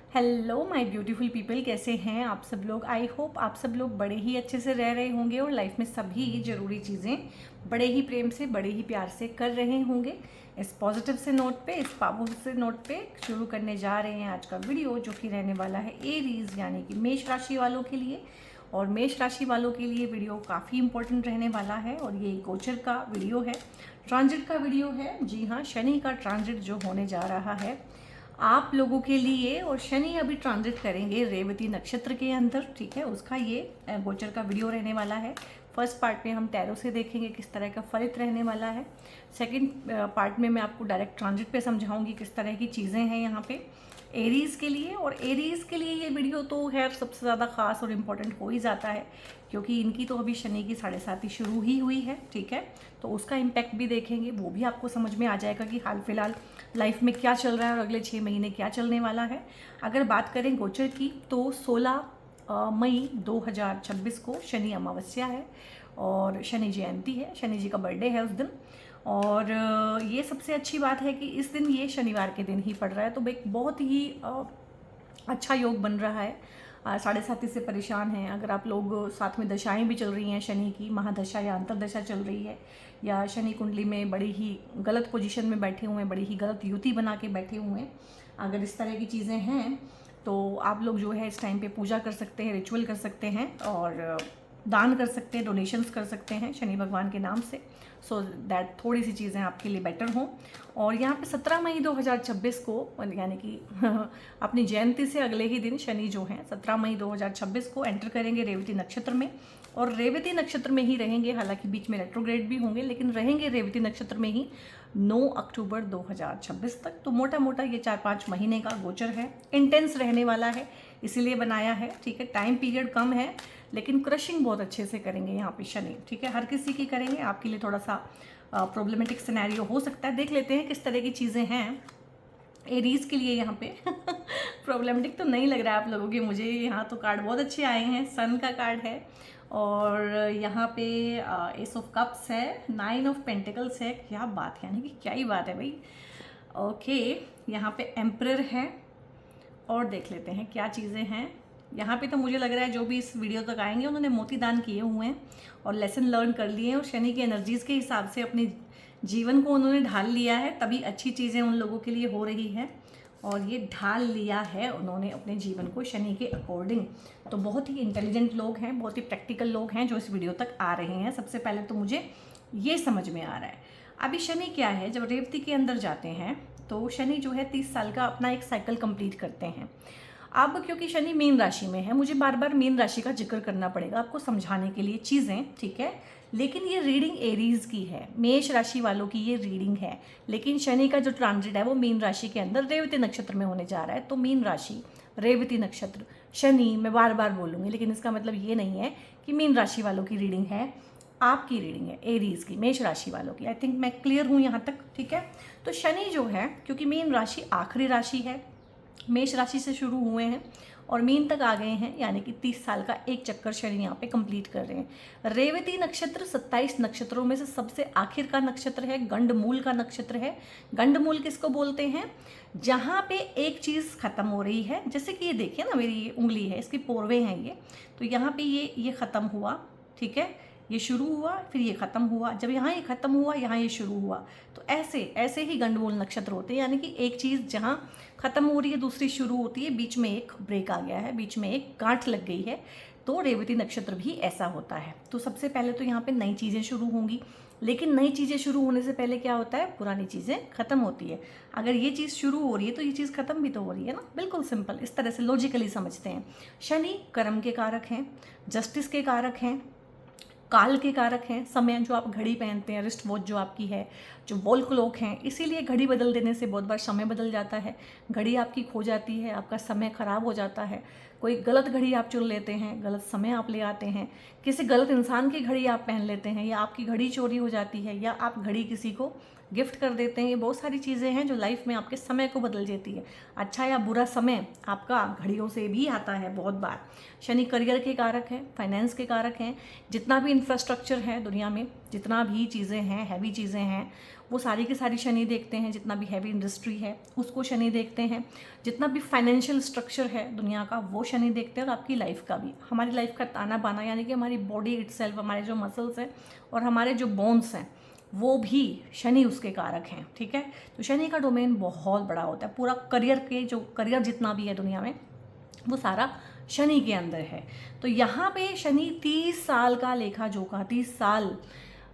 Hello my beautiful people, कैसे हैं आप सब लोग। आई होप आप सब लोग बड़े ही अच्छे से रह रहे होंगे और लाइफ में सभी ज़रूरी चीज़ें बड़े ही प्रेम से, बड़े ही प्यार से कर रहे होंगे। इस पॉजिटिव से नोट पे, इस पावरफुल से नोट पे शुरू करने जा रहे हैं आज का वीडियो, जो कि रहने वाला है एरीज यानी कि मेष राशि वालों के लिए। और मेष राशि वालों के लिए वीडियो काफ़ी इंपॉर्टेंट रहने वाला है और ये गोचर का वीडियो है, ट्रांजिट का वीडियो है। जी हाँ, शनि का ट्रांजिट जो होने जा रहा है आप लोगों के लिए, और शनि अभी ट्रांजिट करेंगे रेवती नक्षत्र के अंदर, ठीक है। उसका ये गोचर का वीडियो रहने वाला है। फर्स्ट पार्ट में हम टैरो से देखेंगे किस तरह का फलित रहने वाला है। सेकंड पार्ट में मैं आपको डायरेक्ट ट्रांजिट पे समझाऊंगी किस तरह की चीज़ें हैं यहाँ पे एरीज़ के लिए। और एरीज़ के लिए ये वीडियो तो खैर सबसे ज़्यादा ख़ास और इम्पोर्टेंट हो ही जाता है, क्योंकि इनकी तो अभी शनि की 7.5 शुरू ही हुई है, ठीक है। तो उसका इम्पैक्ट भी देखेंगे, वो भी आपको समझ में आ जाएगा कि हाल फिलहाल लाइफ में क्या चल रहा है और अगले 6 महीने क्या चलने वाला है। अगर बात करें गोचर की तो 16 मई 2026 को शनि अमावस्या है और शनि जयंती है, शनि जी का बर्थडे है उस दिन। और ये सबसे अच्छी बात है कि इस दिन ये शनिवार के दिन ही पड़ रहा है, तो एक बहुत ही अच्छा योग बन रहा है। 7.5 से परेशान हैं अगर आप लोग, साथ में दशाएं भी चल रही हैं, शनि की महादशा या अंतरदशा चल रही है, या शनि कुंडली में बड़ी ही गलत पोजीशन में बैठे हुए हैं, बड़ी ही गलत युति बना के बैठे हुए हैं, अगर इस तरह की चीज़ें हैं तो आप लोग जो है इस टाइम पे पूजा कर सकते हैं, रिचुअल कर सकते हैं और दान कर सकते हैं, डोनेशंस कर सकते हैं शनि भगवान के नाम से, सो दैट थोड़ी सी चीज़ें आपके लिए बेटर हों। और यहाँ पे 17 मई 2026 को यानी कि अपनी जयंती से अगले ही दिन शनि जो हैं 17 मई 2026 को एंटर करेंगे रेवती नक्षत्र में, और रेवती नक्षत्र में ही रहेंगे। हालांकि बीच में रेट्रोग्रेड भी होंगे, लेकिन रहेंगे रेवती नक्षत्र में ही 9 अक्टूबर 2026 तक। तो मोटा मोटा ये 4-5 महीने का गोचर है, इंटेंस रहने वाला है, इसीलिए बनाया है, ठीक है। टाइम पीरियड कम है लेकिन क्रशिंग बहुत अच्छे से करेंगे यहाँ पे शनि, ठीक है। हर किसी की करेंगे, आपके लिए थोड़ा सा प्रॉब्लमेटिक सिनेरियो हो सकता है। देख लेते हैं किस तरह की चीज़ें हैं एरीज के लिए यहाँ पे। प्रॉब्लमेटिक तो नहीं लग रहा है आप लोगों के मुझे, यहाँ तो कार्ड बहुत अच्छे आए हैं। सन का कार्ड है और यहाँ पे एस ऑफ कप्स है, 9 ऑफ पेंटिकल्स है। क्या बात है, यानी कि क्या ही बात है भाई। ओके, यहाँ पे एम्परर है। और देख लेते हैं क्या चीज़ें हैं यहाँ पे। तो मुझे लग रहा है जो भी इस वीडियो तक आएंगे उन्होंने मोती दान किए हुए हैं और लेसन लर्न कर लिए हैं, और शनि की एनर्जीज़ के हिसाब से अपने जीवन को उन्होंने ढाल लिया है, तभी अच्छी चीज़ें उन लोगों के लिए हो रही हैं। और ये ढाल लिया है उन्होंने अपने जीवन को शनि के अकॉर्डिंग। तो बहुत ही इंटेलिजेंट लोग हैं, बहुत ही प्रैक्टिकल लोग हैं जो इस वीडियो तक आ रहे हैं। सबसे पहले तो मुझे ये समझ में आ रहा है अभी शनि क्या है, जब रेवती के अंदर जाते हैं तो शनि जो है 30 साल का अपना एक साइकिल कंप्लीट करते हैं। अब क्योंकि शनि मीन राशि में है, मुझे बार बार मीन राशि का जिक्र करना पड़ेगा आपको समझाने के लिए चीज़ें, ठीक है। लेकिन ये रीडिंग एरीज की है, मेष राशि वालों की ये रीडिंग है। लेकिन शनि का जो ट्रांजिट है वो मीन राशि के अंदर रेवती नक्षत्र में होने जा रहा है। तो मीन राशि, रेवती नक्षत्र, शनि, मैं बार बार बोलूँगी, लेकिन इसका मतलब ये नहीं है कि मीन राशि वालों की रीडिंग है, आपकी रीडिंग है एरीज की, मेष राशि वालों की। आई थिंक मैं क्लियर हूँ यहाँ तक, ठीक है। तो शनि जो है, क्योंकि मीन राशि आखिरी राशि है, मेष राशि से शुरू हुए हैं और मीन तक आ गए हैं, यानी कि 30 साल का एक चक्कर शनि यहाँ पे कंप्लीट कर रहे हैं। रेवती नक्षत्र 27 नक्षत्रों में से सबसे आखिर का नक्षत्र है, गंडमूल का नक्षत्र है। गंडमूल किसको बोलते हैं, जहाँ पे एक चीज़ खत्म हो रही है। जैसे कि ये देखिए ना, मेरी ये उंगली है, इसकी पोरवे हैं ये, तो यहाँ पे ये ख़त्म हुआ, ठीक है, ये शुरू हुआ, फिर ये ख़त्म हुआ, जब यहाँ ये ख़त्म हुआ यहाँ ये शुरू हुआ। तो ऐसे ऐसे ही गंडमूल नक्षत्र होते हैं, यानी कि एक चीज़ जहाँ ख़त्म हो रही है दूसरी शुरू होती है, बीच में एक ब्रेक आ गया है, बीच में एक गांठ लग गई है। तो रेवती नक्षत्र भी ऐसा होता है। तो सबसे पहले तो यहाँ पे नई चीज़ें शुरू होंगी, लेकिन नई चीज़ें शुरू होने से पहले क्या होता है, पुरानी चीज़ें ख़त्म होती है। अगर ये चीज़ शुरू हो रही है तो ये चीज़ ख़त्म भी तो हो रही है ना, बिल्कुल सिंपल, इस तरह से लॉजिकली समझते हैं। शनि कर्म के कारक हैं, जस्टिस के कारक हैं, काल के कारक हैं, समय जो आप घड़ी पहनते हैं, रिस्ट वॉच जो आपकी है, जो वॉल क्लॉक हैं, इसीलिए घड़ी बदल देने से बहुत बार समय बदल जाता है, घड़ी आपकी खो जाती है, आपका समय खराब हो जाता है। कोई गलत घड़ी आप चुन लेते हैं, गलत समय आप ले आते हैं, किसी गलत इंसान की घड़ी आप पहन लेते हैं, या आपकी घड़ी चोरी हो जाती है, या आप घड़ी किसी को गिफ्ट कर देते हैं। ये बहुत सारी चीज़ें हैं जो लाइफ में आपके समय को बदल देती है। अच्छा या बुरा समय आपका घड़ियों से भी आता है बहुत बार। शनि करियर के कारक हैं, फाइनेंस के कारक हैं। जितना भी इंफ्रास्ट्रक्चर है दुनिया में, जितना भी चीज़ें हैं, हैवी चीज़ें हैं, वो सारी की सारी शनि देखते हैं। जितना भी हैवी इंडस्ट्री है उसको शनि देखते हैं, जितना भी फाइनेंशियल स्ट्रक्चर है दुनिया का वो शनि देखते हैं, और आपकी लाइफ का भी, हमारी लाइफ का ताना बाना, यानी कि हमारी बॉडी इटसेल्फ, हमारे जो मसल्स हैं और हमारे जो बोन्स हैं वो भी शनि उसके कारक हैं। ठीक है, तो शनि का डोमेन बहुत बड़ा होता है। पूरा करियर के जो करियर जितना भी है दुनिया में वो सारा शनि के अंदर है। तो यहाँ पे शनि 30 साल का लेखा जोखा, 30 साल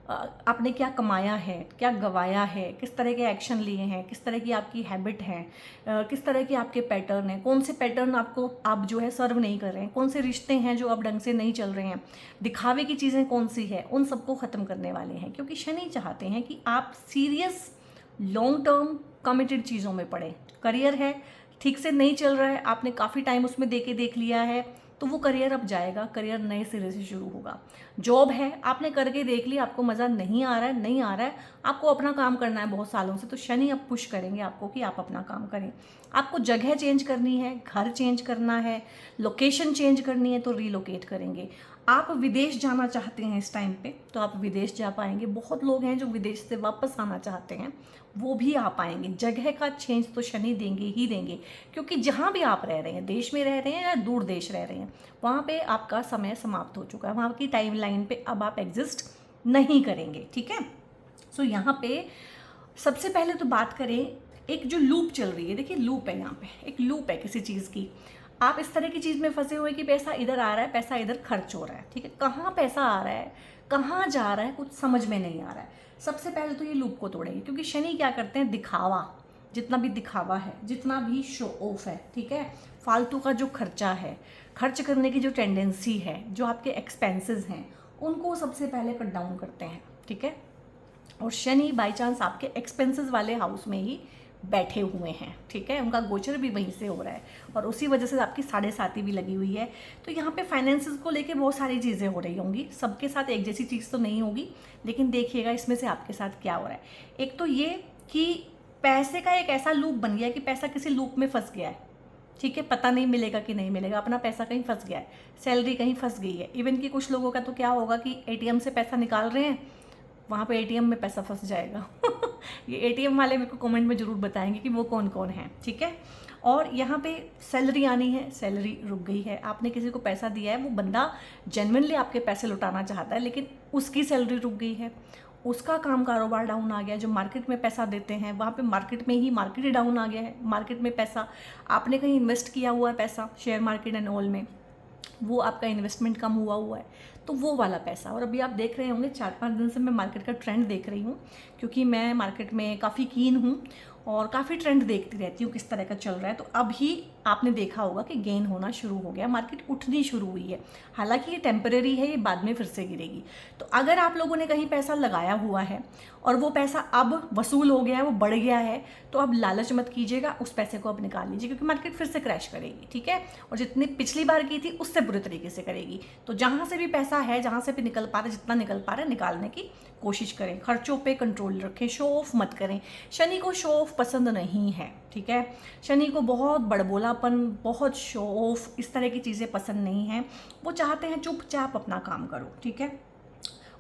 आपने क्या कमाया है, क्या गवाया है, किस तरह के एक्शन लिए हैं, किस तरह की आपकी हैबिट है, किस तरह के आपके पैटर्न हैं, कौन से पैटर्न आपको आप जो है सर्व नहीं कर रहे हैं, कौन से रिश्ते हैं जो अब ढंग से नहीं चल रहे हैं, दिखावे की चीज़ें कौन सी है, उन सबको ख़त्म करने वाले हैं। क्योंकि शनि चाहते हैं कि आप सीरियस लॉन्ग टर्म कमिटेड चीज़ों में पड़े। करियर है ठीक से नहीं चल रहा है, आपने काफ़ी टाइम उसमें देख लिया है, तो वो करियर अब जाएगा, करियर नए सिरे से शुरू होगा। जॉब है आपने करके देख लिया, आपको मज़ा नहीं आ रहा है, आपको अपना काम करना है बहुत सालों से, तो शनि अब पुश करेंगे आपको कि आप अपना काम करें। आपको जगह चेंज करनी है, घर चेंज करना है, लोकेशन चेंज करनी है तो रीलोकेट करेंगे। आप विदेश जाना चाहते हैं इस टाइम पे तो आप विदेश जा पाएंगे। बहुत लोग हैं जो विदेश से वापस आना चाहते हैं, वो भी आ पाएंगे। जगह का चेंज तो शनि देंगे ही देंगे, क्योंकि जहाँ भी आप रह रहे हैं, देश में रह रहे हैं या दूर देश रह रहे हैं, वहाँ पे आपका समय समाप्त हो चुका है, वहाँ की टाइम लाइन पे अब आप एग्जिस्ट नहीं करेंगे। ठीक है, सो यहाँ पे सबसे पहले तो बात करें, एक जो लूप चल रही है, देखिए लूप है, यहाँ पे एक लूप है किसी चीज़ की। आप इस तरह की चीज़ में फंसे हुए कि पैसा इधर आ रहा है, पैसा इधर खर्च हो रहा है। ठीक है, कहाँ पैसा आ रहा है, कहाँ जा रहा है, कुछ समझ में नहीं आ रहा है। सबसे पहले तो ये लूप को तोड़ेंगे, क्योंकि शनि क्या करते हैं, दिखावा, जितना भी दिखावा है, जितना भी शो ऑफ है, ठीक है, फालतू का जो खर्चा है, खर्च करने की जो टेंडेंसी है, जो आपके एक्सपेंसेस हैं, उनको सबसे पहले कट डाउन करते हैं। ठीक है, और शनि बाई चांस आपके एक्सपेंसेस वाले हाउस में ही बैठे हुए हैं। ठीक है, उनका गोचर भी वहीं से हो रहा है और उसी वजह से आपकी 7.5 भी लगी हुई है। तो यहाँ पे फाइनेंसेस को लेके बहुत सारी चीज़ें हो रही होंगी, सबके साथ एक जैसी चीज़ तो नहीं होगी, लेकिन देखिएगा इसमें से आपके साथ क्या हो रहा है। एक तो ये कि पैसे का एक ऐसा लूप बन गया है कि पैसा किसी लूप में फंस गया है। ठीक है, पता नहीं मिलेगा कि नहीं मिलेगा, अपना पैसा कहीं फंस गया है, सैलरी कहीं फंस गई है। इवन कि कुछ लोगों का तो क्या होगा कि एटीएम से पैसा निकाल रहे हैं, वहाँ पे एटीएम में पैसा फंस जाएगा। ये एटीएम वाले मेरे को कमेंट में ज़रूर बताएंगे कि वो कौन कौन है। ठीक है, और यहाँ पे सैलरी आनी है, सैलरी रुक गई है, आपने किसी को पैसा दिया है, वो बंदा जेन्युइनली आपके पैसे लौटाना चाहता है, लेकिन उसकी सैलरी रुक गई है, उसका काम कारोबार डाउन आ गया। जो मार्केट में पैसा देते हैं वहाँ पे मार्केट ही डाउन आ गया है। मार्केट में पैसा आपने कहीं इन्वेस्ट किया हुआ है, पैसा शेयर मार्केट एंड ऑल में, वो आपका इन्वेस्टमेंट कम हुआ है, तो वो वाला पैसा। और अभी आप देख रहे होंगे 4-5 दिन से मैं मार्केट का ट्रेंड देख रही हूँ, क्योंकि मैं मार्केट में काफ़ी कीन हूँ और काफ़ी ट्रेंड देखती रहती हूँ किस तरह का चल रहा है। तो अभी आपने देखा होगा कि गेन होना शुरू हो गया, मार्केट उठनी शुरू हुई है। हालांकि ये टेम्परेरी है, ये बाद में फिर से गिरेगी। तो अगर आप लोगों ने कहीं पैसा लगाया हुआ है और वो पैसा अब वसूल हो गया है, वो बढ़ गया है, तो अब लालच मत कीजिएगा, उस पैसे को अब निकाल लीजिए, क्योंकि मार्केट फिर से क्रैश करेगी। ठीक है, और जितनी पिछली बार की थी उससे बुरे तरीके से करेगी। तो जहाँ से भी पैसा है, जहाँ से भी निकल पा रहा है, जितना निकल पा रहा है निकालने की कोशिश करें। खर्चों पे कंट्रोल रखें, शो ऑफ मत करें। शनि को शो ऑफ पसंद नहीं है। ठीक है, शनि को बहुत बड़बोलापन, बहुत शो ऑफ, इस तरह की चीज़ें पसंद नहीं हैं। वो चाहते हैं चुपचाप अपना काम करो। ठीक है,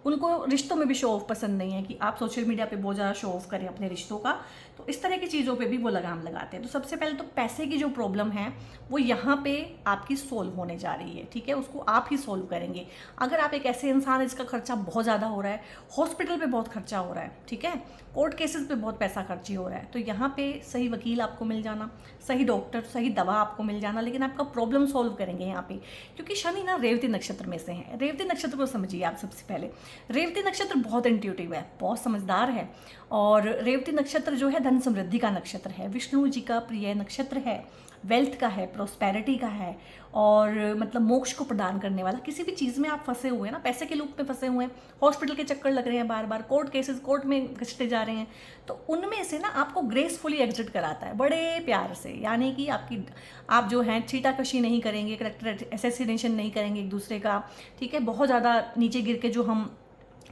उनको रिश्तों में भी शो ऑफ पसंद नहीं है कि आप सोशल मीडिया पे बहुत ज़्यादा शो ऑफ करें अपने रिश्तों का। तो इस तरह की चीज़ों पे भी वो लगाम लगाते हैं। तो सबसे पहले तो पैसे की जो प्रॉब्लम है वो यहाँ पे आपकी सोल्व होने जा रही है। ठीक है, उसको आप ही सोल्व करेंगे। अगर आप एक ऐसे इंसान है जिसका खर्चा बहुत ज़्यादा हो रहा है, हॉस्पिटल पे बहुत खर्चा हो रहा है, ठीक है, कोर्ट केसेस पे बहुत पैसा खर्ची हो रहा है, तो यहाँ पे सही वकील आपको मिल जाना, सही डॉक्टर, सही दवा आपको मिल जाना, लेकिन आपका प्रॉब्लम सॉल्व करेंगे यहाँ पे। क्योंकि शनि ना रेवती नक्षत्र में से है। रेवती नक्षत्र को समझिए आप सबसे पहले। रेवती नक्षत्र बहुत इंट्यूटिव है, बहुत समझदार है, और रेवती नक्षत्र जो है धन समृद्धि का नक्षत्र है, विष्णु जी का प्रिय नक्षत्र है, वेल्थ का है, प्रोस्पेरिटी का है, और मतलब मोक्ष को प्रदान करने वाला। किसी भी चीज़ में आप फंसे हुए हैं ना, पैसे के लूप में फंसे हुए हैं, हॉस्पिटल के चक्कर लग रहे हैं बार बार, कोर्ट केसेस, कोर्ट में घिसते जा रहे हैं, तो उनमें से ना आपको ग्रेसफुली एग्जिट कराता है बड़े प्यार से। यानी कि आप जो हैं छीटाकशी नहीं करेंगे, करेक्टर असैसिनेशन नहीं करेंगे एक दूसरे का। ठीक है, बहुत ज़्यादा नीचे गिर के जो हम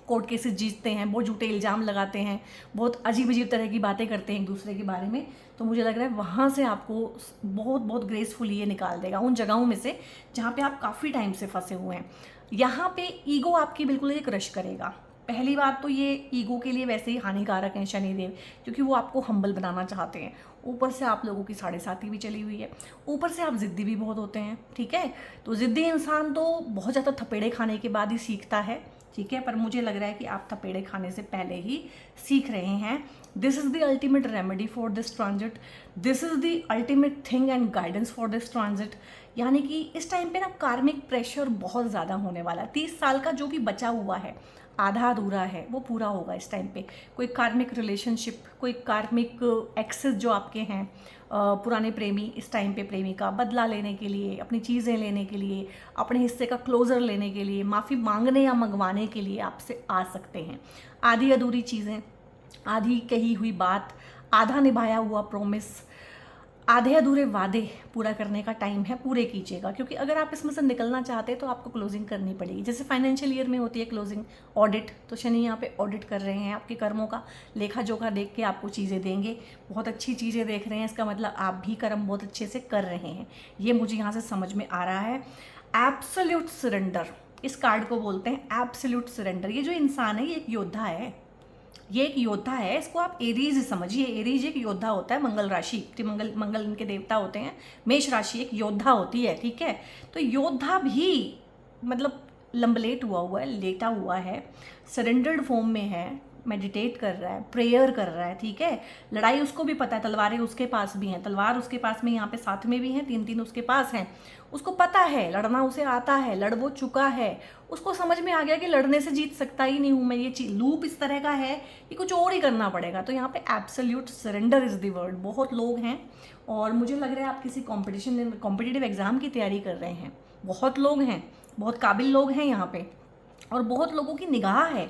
कोर्ट केसेस जीतते हैं, बहुत झूठे इल्ज़ाम लगाते हैं, बहुत अजीब अजीब तरह की बातें करते हैं एक दूसरे के बारे में, तो मुझे लग रहा है वहाँ से आपको बहुत बहुत ग्रेसफुली ये निकाल देगा, उन जगहों में से जहाँ पे आप काफ़ी टाइम से फंसे हुए हैं। यहाँ पे ईगो आपकी बिल्कुल एक क्रश करेगा। पहली बात तो ये ईगो के लिए वैसे ही हानिकारक हैं शनिदेव, क्योंकि वो आपको हम्बल बनाना चाहते हैं। ऊपर से आप लोगों की 7.5 भी चली हुई है, ऊपर से आप ज़िद्दी भी बहुत होते हैं, ठीक है। तो ज़िद्दी इंसान तो बहुत ज़्यादा थपेड़े खाने के बाद ही सीखता है, ठीक है, पर मुझे लग रहा है कि आप थपेड़े खाने से पहले ही सीख रहे हैं। This is the ultimate remedy for this transit, this is the ultimate thing and guidance for this transit. यानी कि इस टाइम पे ना कार्मिक प्रेशर बहुत ज़्यादा होने वाला है। 30 साल का जो भी बचा हुआ है, आधा अधूरा है, वो पूरा होगा इस टाइम पे। कोई कार्मिक रिलेशनशिप, कोई कार्मिक एक्सेस जो आपके हैं, पुराने प्रेमी इस टाइम पे प्रेमिका बदला लेने के लिए, अपनी चीज़ें लेने के लिए, अपने हिस्से का क्लोजर लेने के लिए, माफ़ी मांगने या मंगवाने के लिए आपसे आ सकते हैं। आधी अधूरी चीज़ें, आधी कही हुई बात, आधा निभाया हुआ प्रॉमिस, आधे अधूरे वादे पूरा करने का टाइम है, पूरे कीजिएगा। क्योंकि अगर आप इसमें से निकलना चाहते हैं तो आपको क्लोजिंग करनी पड़ेगी। जैसे फाइनेंशियल ईयर में होती है क्लोजिंग, ऑडिट, तो शनि यहाँ पे ऑडिट कर रहे हैं आपके कर्मों का, लेखा जोखा देख के आपको चीज़ें देंगे। बहुत अच्छी चीज़ें देख रहे हैं, इसका मतलब आप भी कर्म बहुत अच्छे से कर रहे हैं, ये मुझे यहाँ से समझ में आ रहा है। एब्सोल्यूट सरेंडर, इस कार्ड को बोलते हैं एब्सोल्यूट सरेंडर। ये जो इंसान है ये एक योद्धा है, ये एक योद्धा है, इसको आप एरीज समझिए। एरीज एक योद्धा होता है, मंगल राशि, मंगल इनके देवता होते हैं। मेष राशि एक योद्धा होती है, ठीक है। तो योद्धा भी मतलब लंबलेट हुआ है, लेटा हुआ है, सरेंडर्ड फॉर्म में है, मेडिटेट कर रहा है, प्रेयर कर रहा है, ठीक है। लड़ाई उसको भी पता है, तलवारें उसके पास भी हैं, तलवार उसके पास में यहाँ पे साथ में भी हैं, 3 उसके पास हैं। उसको पता है लड़ना, उसे आता है, लड़ वो चुका है। उसको समझ में आ गया कि लड़ने से जीत सकता ही नहीं हूँ मैं, ये लूप इस तरह का है कि कुछ और ही करना पड़ेगा। तो यहाँ पे absolute surrender is the word. बहुत लोग हैं और मुझे लग रहा है आप किसी कॉम्पिटिटिव एग्जाम की तैयारी कर रहे हैं। बहुत लोग हैं, बहुत काबिल लोग हैं यहाँ पे, और बहुत लोगों की निगाह है।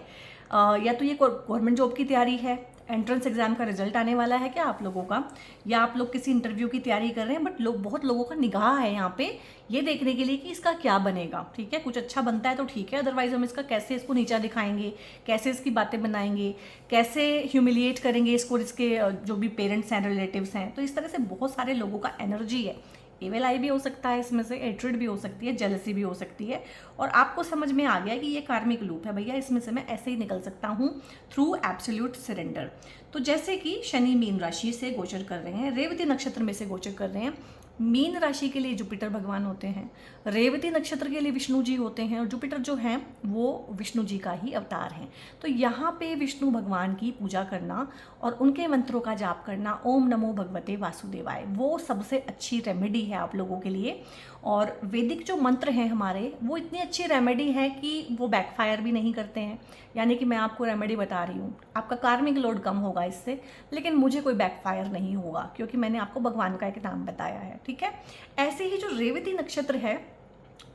या तो ये गवर्नमेंट जॉब की तैयारी है, एंट्रेंस एग्जाम का रिजल्ट आने वाला है क्या आप लोगों का, या आप लोग किसी इंटरव्यू की तैयारी कर रहे हैं, बट बहुत लोगों का निगाह है यहाँ पे ये देखने के लिए कि इसका क्या बनेगा, ठीक है। कुछ अच्छा बनता है तो ठीक है, अदरवाइज हम इसका कैसे इसको नीचा दिखाएंगे, कैसे इसकी बातें बनाएंगे, कैसे ह्यूमिलिएट करेंगे इसको, इसके जो भी पेरेंट्स हैं, रिलेटिव्स हैं। तो इस तरह से बहुत सारे लोगों का एनर्जी है। एवल आई भी हो सकता है इसमें से, एट्रिड भी हो सकती है, जेलसी भी हो सकती है। और आपको समझ में आ गया कि ये कार्मिक लूप है भैया, इसमें से मैं ऐसे ही निकल सकता हूँ थ्रू एब्सोल्यूट सरेंडर। तो जैसे कि शनि मीन राशि से गोचर कर रहे हैं, रेवती नक्षत्र में से गोचर कर रहे हैं। मीन राशि के लिए जुपिटर भगवान होते हैं, रेवती नक्षत्र के लिए विष्णु जी होते हैं, और जुपिटर जो हैं वो विष्णु जी का ही अवतार हैं। तो यहाँ पे विष्णु भगवान की पूजा करना और उनके मंत्रों का जाप करना, ओम नमो भगवते वासुदेवाय, वो सबसे अच्छी रेमेडी है आप लोगों के लिए। और वैदिक जो मंत्र हैं हमारे, वो इतनी अच्छी रेमेडी है कि वो बैकफायर भी नहीं करते हैं। यानी कि मैं आपको रेमेडी बता रही हूँ, आपका कार्मिक लोड कम होगा इससे, लेकिन मुझे कोई बैकफायर नहीं होगा क्योंकि मैंने आपको भगवान का एक नाम बताया है, ठीक है। ऐसे ही जो रेवती नक्षत्र है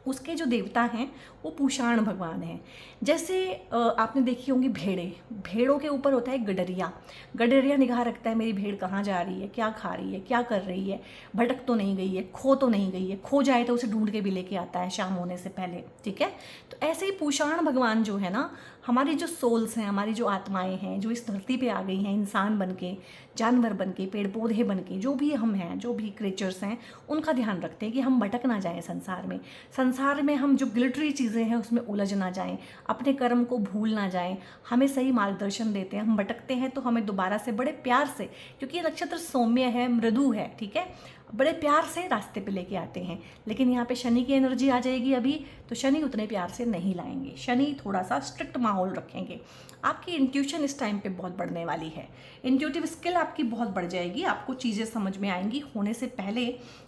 उसके जो देवता हैं वो पूषाण भगवान हैं। जैसे आपने देखी होंगी भेड़ों के ऊपर होता है गडरिया। गडरिया निगाह रखता है मेरी भेड़ कहाँ जा रही है, क्या खा रही है, क्या कर रही है, भटक तो नहीं गई है, खो तो नहीं गई है। खो जाए तो उसे ढूंढ के भी लेके आता है शाम होने से पहले, ठीक है। तो ऐसे ही पूषाण भगवान जो है ना, हमारी जो सोल्स हैं, हमारी जो आत्माएं हैं, जो इस धरती पे आ गई हैं, इंसान बन के, जानवर बन के, पेड़ पौधे बन के, जो भी हम हैं, जो भी क्रिएचर्स हैं, उनका ध्यान रखते हैं कि हम भटक ना जाएं संसार में हम जो ग्लिटरी चीज़ें हैं उसमें उलझ ना जाएं, अपने कर्म को भूल ना जाएं, हमें सही मार्गदर्शन देते हैं। हम भटकते हैं तो हमें दोबारा से बड़े प्यार से, क्योंकि ये नक्षत्र सौम्य है, मृदु है, ठीक है, बड़े प्यार से रास्ते पे लेके आते हैं। लेकिन यहाँ पे शनि की एनर्जी आ जाएगी अभी, तो शनि उतने प्यार से नहीं लाएंगे, शनि थोड़ा सा स्ट्रिक्ट माहौल रखेंगे। आपकी इंट्यूशन इस टाइम पे बहुत बढ़ने वाली है, इंट्यूटिव स्किल आपकी बहुत बढ़ जाएगी, आपको चीज़ें समझ में आएंगी होने से पहले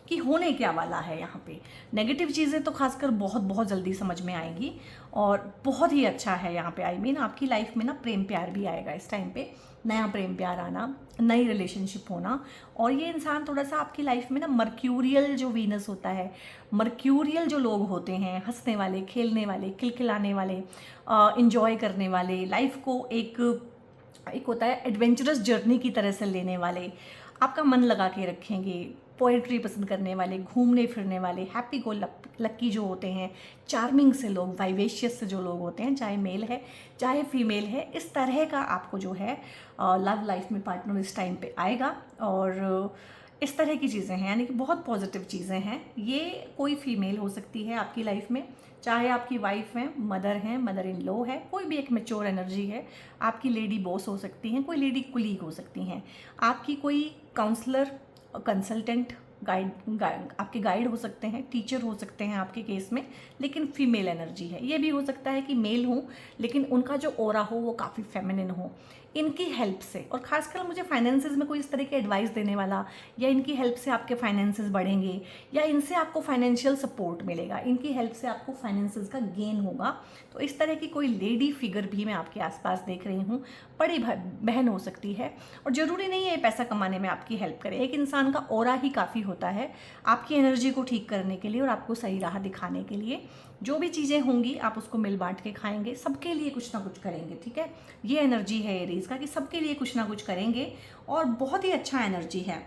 कि होने क्या वाला है। यहाँ पे नेगेटिव चीज़ें तो खासकर बहुत बहुत जल्दी समझ में आएंगी, और बहुत ही अच्छा है यहाँ पे। आई मीन आपकी लाइफ में ना प्रेम प्यार भी आएगा इस टाइम पे, नया प्रेम प्यार आना, नई रिलेशनशिप होना। और ये इंसान थोड़ा सा आपकी लाइफ में ना मर्क्यूरियल जो वीनस होता है, मर्क्यूरियल जो लोग होते हैं, हंसने वाले, खेलने वाले, खिलखिलाने वाले, इंजॉय करने वाले, लाइफ को एक होता है एडवेंचरस जर्नी की तरह से लेने वाले, आपका मन लगा के रखेंगे, पोएट्री पसंद करने वाले, घूमने फिरने वाले, हैप्पी गो लक्की जो होते हैं, चार्मिंग से लोग, वाइवेशियस से जो लोग होते हैं, चाहे मेल है चाहे फीमेल है, इस तरह का आपको जो है लव लाइफ में पार्टनर इस टाइम पे आएगा। और इस तरह की चीज़ें हैं, यानी कि बहुत पॉजिटिव चीज़ें हैं। ये कोई फीमेल हो सकती है आपकी लाइफ में, चाहे आपकी वाइफ हैं, मदर इन लॉ है, कोई भी एक मैच्योर एनर्जी है। आपकी लेडी बॉस हो सकती हैं, कोई लेडी कुलीग हो सकती हैं, आपकी कोई काउंसलर, कंसल्टेंट, आपके गाइड हो सकते हैं, टीचर हो सकते हैं आपके केस में, लेकिन फीमेल एनर्जी है। ये भी हो सकता है कि मेल हो लेकिन उनका जो ऑरा हो वो काफ़ी फेमिनिन हो। इनकी हेल्प से, और खासकर मुझे फाइनेंसेस में कोई इस तरह की एडवाइस देने वाला, या इनकी हेल्प से आपके फाइनेंसेस बढ़ेंगे, या इनसे आपको फाइनेंशियल सपोर्ट मिलेगा, इनकी हेल्प से आपको फाइनेंसेस का गेन होगा, तो इस तरह की कोई लेडी फिगर भी मैं आपके आसपास देख रही हूँ। बड़ी बहन हो सकती है, और ज़रूरी नहीं है पैसा कमाने में आपकी हेल्प करे। एक इंसान का ऑरा ही काफ़ी होता है आपकी एनर्जी को ठीक करने के लिए और आपको सही राह दिखाने के लिए। जो भी चीज़ें होंगी आप उसको मिल बांट के खाएंगे, सबके लिए कुछ ना कुछ करेंगे, ठीक है। ये एनर्जी है एरीज का कि सबके लिए कुछ ना कुछ करेंगे, और बहुत ही अच्छा एनर्जी है।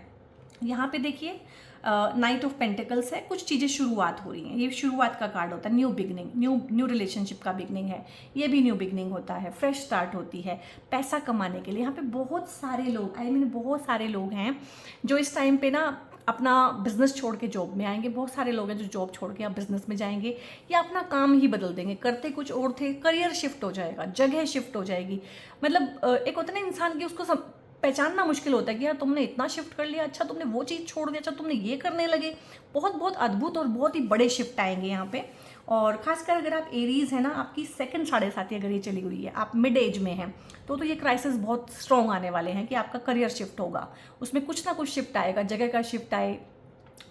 यहाँ पे देखिए नाइट ऑफ पेंटिकल्स है, कुछ चीज़ें शुरुआत हो रही हैं, ये शुरुआत का कार्ड होता है, न्यू बिगनिंग, न्यू रिलेशनशिप का बिगनिंग है, ये भी न्यू बिगनिंग होता है, फ्रेश स्टार्ट होती है पैसा कमाने के लिए। यहाँ पे बहुत सारे लोग, बहुत सारे लोग हैं जो इस टाइम पे ना अपना बिजनेस छोड़ के जॉब में आएंगे। बहुत सारे लोग हैं जो जॉब छोड़ के आप बिजनेस में जाएंगे, या अपना काम ही बदल देंगे, करते कुछ और थे, करियर शिफ्ट हो जाएगा, जगह शिफ्ट हो जाएगी। मतलब एक होता है ना इंसान की, उसको पहचानना मुश्किल होता है कि यार तुमने इतना शिफ्ट कर लिया, अच्छा तुमने वो चीज़ छोड़ दी, अच्छा तुमने ये करने लगे। बहुत बहुत अद्भुत और बहुत ही बड़े शिफ्ट आएंगे यहाँ पे। और खासकर अगर आप एरीज है ना, आपकी सेकंड 7.5 अगर ये चली हुई है, आप मिड एज में हैं, तो ये क्राइसिस बहुत स्ट्रॉन्ग आने वाले हैं कि आपका करियर शिफ्ट होगा, उसमें कुछ ना कुछ शिफ्ट आएगा, जगह का शिफ्ट आए,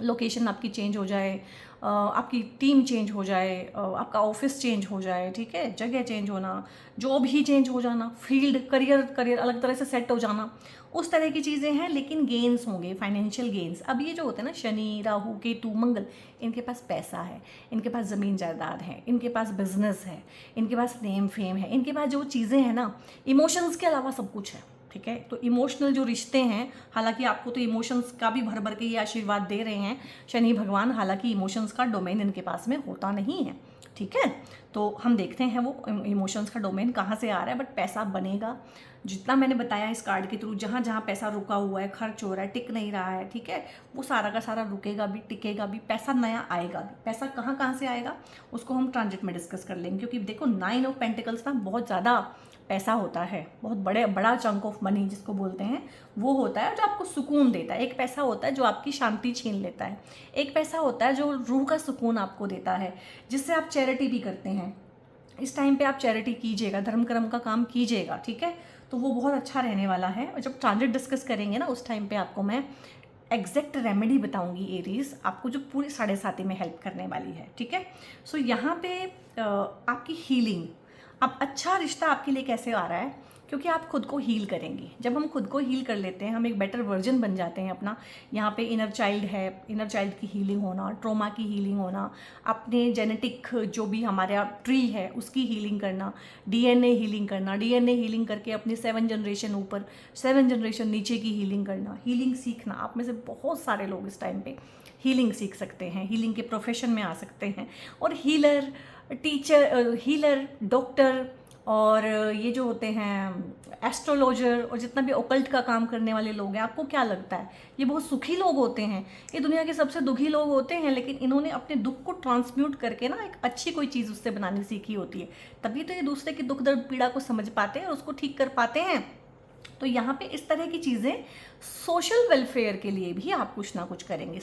लोकेशन आपकी चेंज हो जाए, आपकी टीम चेंज हो जाए, आपका ऑफिस चेंज हो जाए, ठीक है, जगह चेंज होना, जॉब ही चेंज हो जाना, फील्ड करियर अलग तरह से सेट हो जाना, उस तरह की चीज़ें हैं। लेकिन गेन्स होंगे, फाइनेंशियल गेन्स। अब ये जो होते हैं ना, शनि, राहु, केतु, मंगल, इनके पास पैसा है, इनके पास ज़मीन जायदाद है, इनके पास बिजनेस है, इनके पास नेम फेम है, इनके पास जो चीज़ें हैं ना, इमोशंस के अलावा सब कुछ है, ठीक है। तो इमोशनल जो रिश्ते हैं, हालांकि आपको तो इमोशंस का भी भर भर के ये आशीर्वाद दे रहे हैं शनि भगवान, हालांकि इमोशंस का डोमेन इनके पास में होता नहीं है, ठीक है। तो हम देखते हैं वो इमोशंस का डोमेन कहाँ से आ रहा है, बट पैसा बनेगा। जितना मैंने बताया इस कार्ड के थ्रू, जहाँ जहाँ पैसा रुका हुआ है, खर्च हो रहा है, टिक नहीं रहा है, ठीक है, वो सारा का सारा रुकेगा भी, टिकेगा भी, पैसा नया आएगा भी। पैसा कहाँ कहाँ से आएगा उसको हम ट्रांजिट में डिस्कस कर लेंगे, क्योंकि देखो 9 ऑफ पेंटिकल्स ना बहुत ज़्यादा पैसा होता है, बहुत बड़ा चंक ऑफ मनी जिसको बोलते हैं, वो होता है जो आपको सुकून देता है। एक पैसा होता है जो आपकी शांति छीन लेता है, एक पैसा होता है जो रूह का सुकून आपको देता है, जिससे आप चैरिटी भी करते हैं। इस टाइम पे आप चैरिटी कीजिएगा, धर्म कर्म का काम कीजिएगा, ठीक है, तो वो बहुत अच्छा रहने वाला है। और जब ट्रांजिट डिस्कस करेंगे ना, उस टाइम पे आपको मैं एग्जैक्ट रेमेडी बताऊंगी एरीज, आपको जो पूरी 7.5 में हेल्प करने वाली है, ठीक है। सो यहाँ पे आपकी हीलिंग, अब अच्छा रिश्ता आपके लिए कैसे आ रहा है, क्योंकि आप खुद को हील करेंगे। जब हम खुद को हील कर लेते हैं, हम एक बेटर वर्जन बन जाते हैं अपना। यहाँ पे इनर चाइल्ड है, इनर चाइल्ड की हीलिंग होना, ट्रॉमा की हीलिंग होना, अपने जेनेटिक जो भी हमारा ट्री है उसकी हीलिंग करना, डीएनए हीलिंग करना, डीएनए हीलिंग करके अपनी 7 जनरेशन ऊपर, 7 जनरेशन नीचे की हीलिंग करना, हीलिंग सीखना। आप में से बहुत सारे लोग इस टाइम पे हीलिंग सीख सकते हैं, हीलिंग के प्रोफेशन में आ सकते हैं। और हीलर, टीचर, हीलर, डॉक्टर, और ये जो होते हैं एस्ट्रोलॉजर, और जितना भी ओकल्ट का काम करने वाले लोग हैं, आपको क्या लगता है ये बहुत सुखी लोग होते हैं? ये दुनिया के सबसे दुखी लोग होते हैं, लेकिन इन्होंने अपने दुख को ट्रांसम्यूट करके ना एक अच्छी कोई चीज़ उससे बनानी सीखी होती है, तभी तो ये दूसरे की दुख दर्द पीड़ा को समझ पाते हैं और उसको ठीक कर पाते हैं। तो यहाँ पे इस तरह की चीज़ें, सोशल वेलफेयर के लिए भी आप कुछ ना कुछ करेंगे।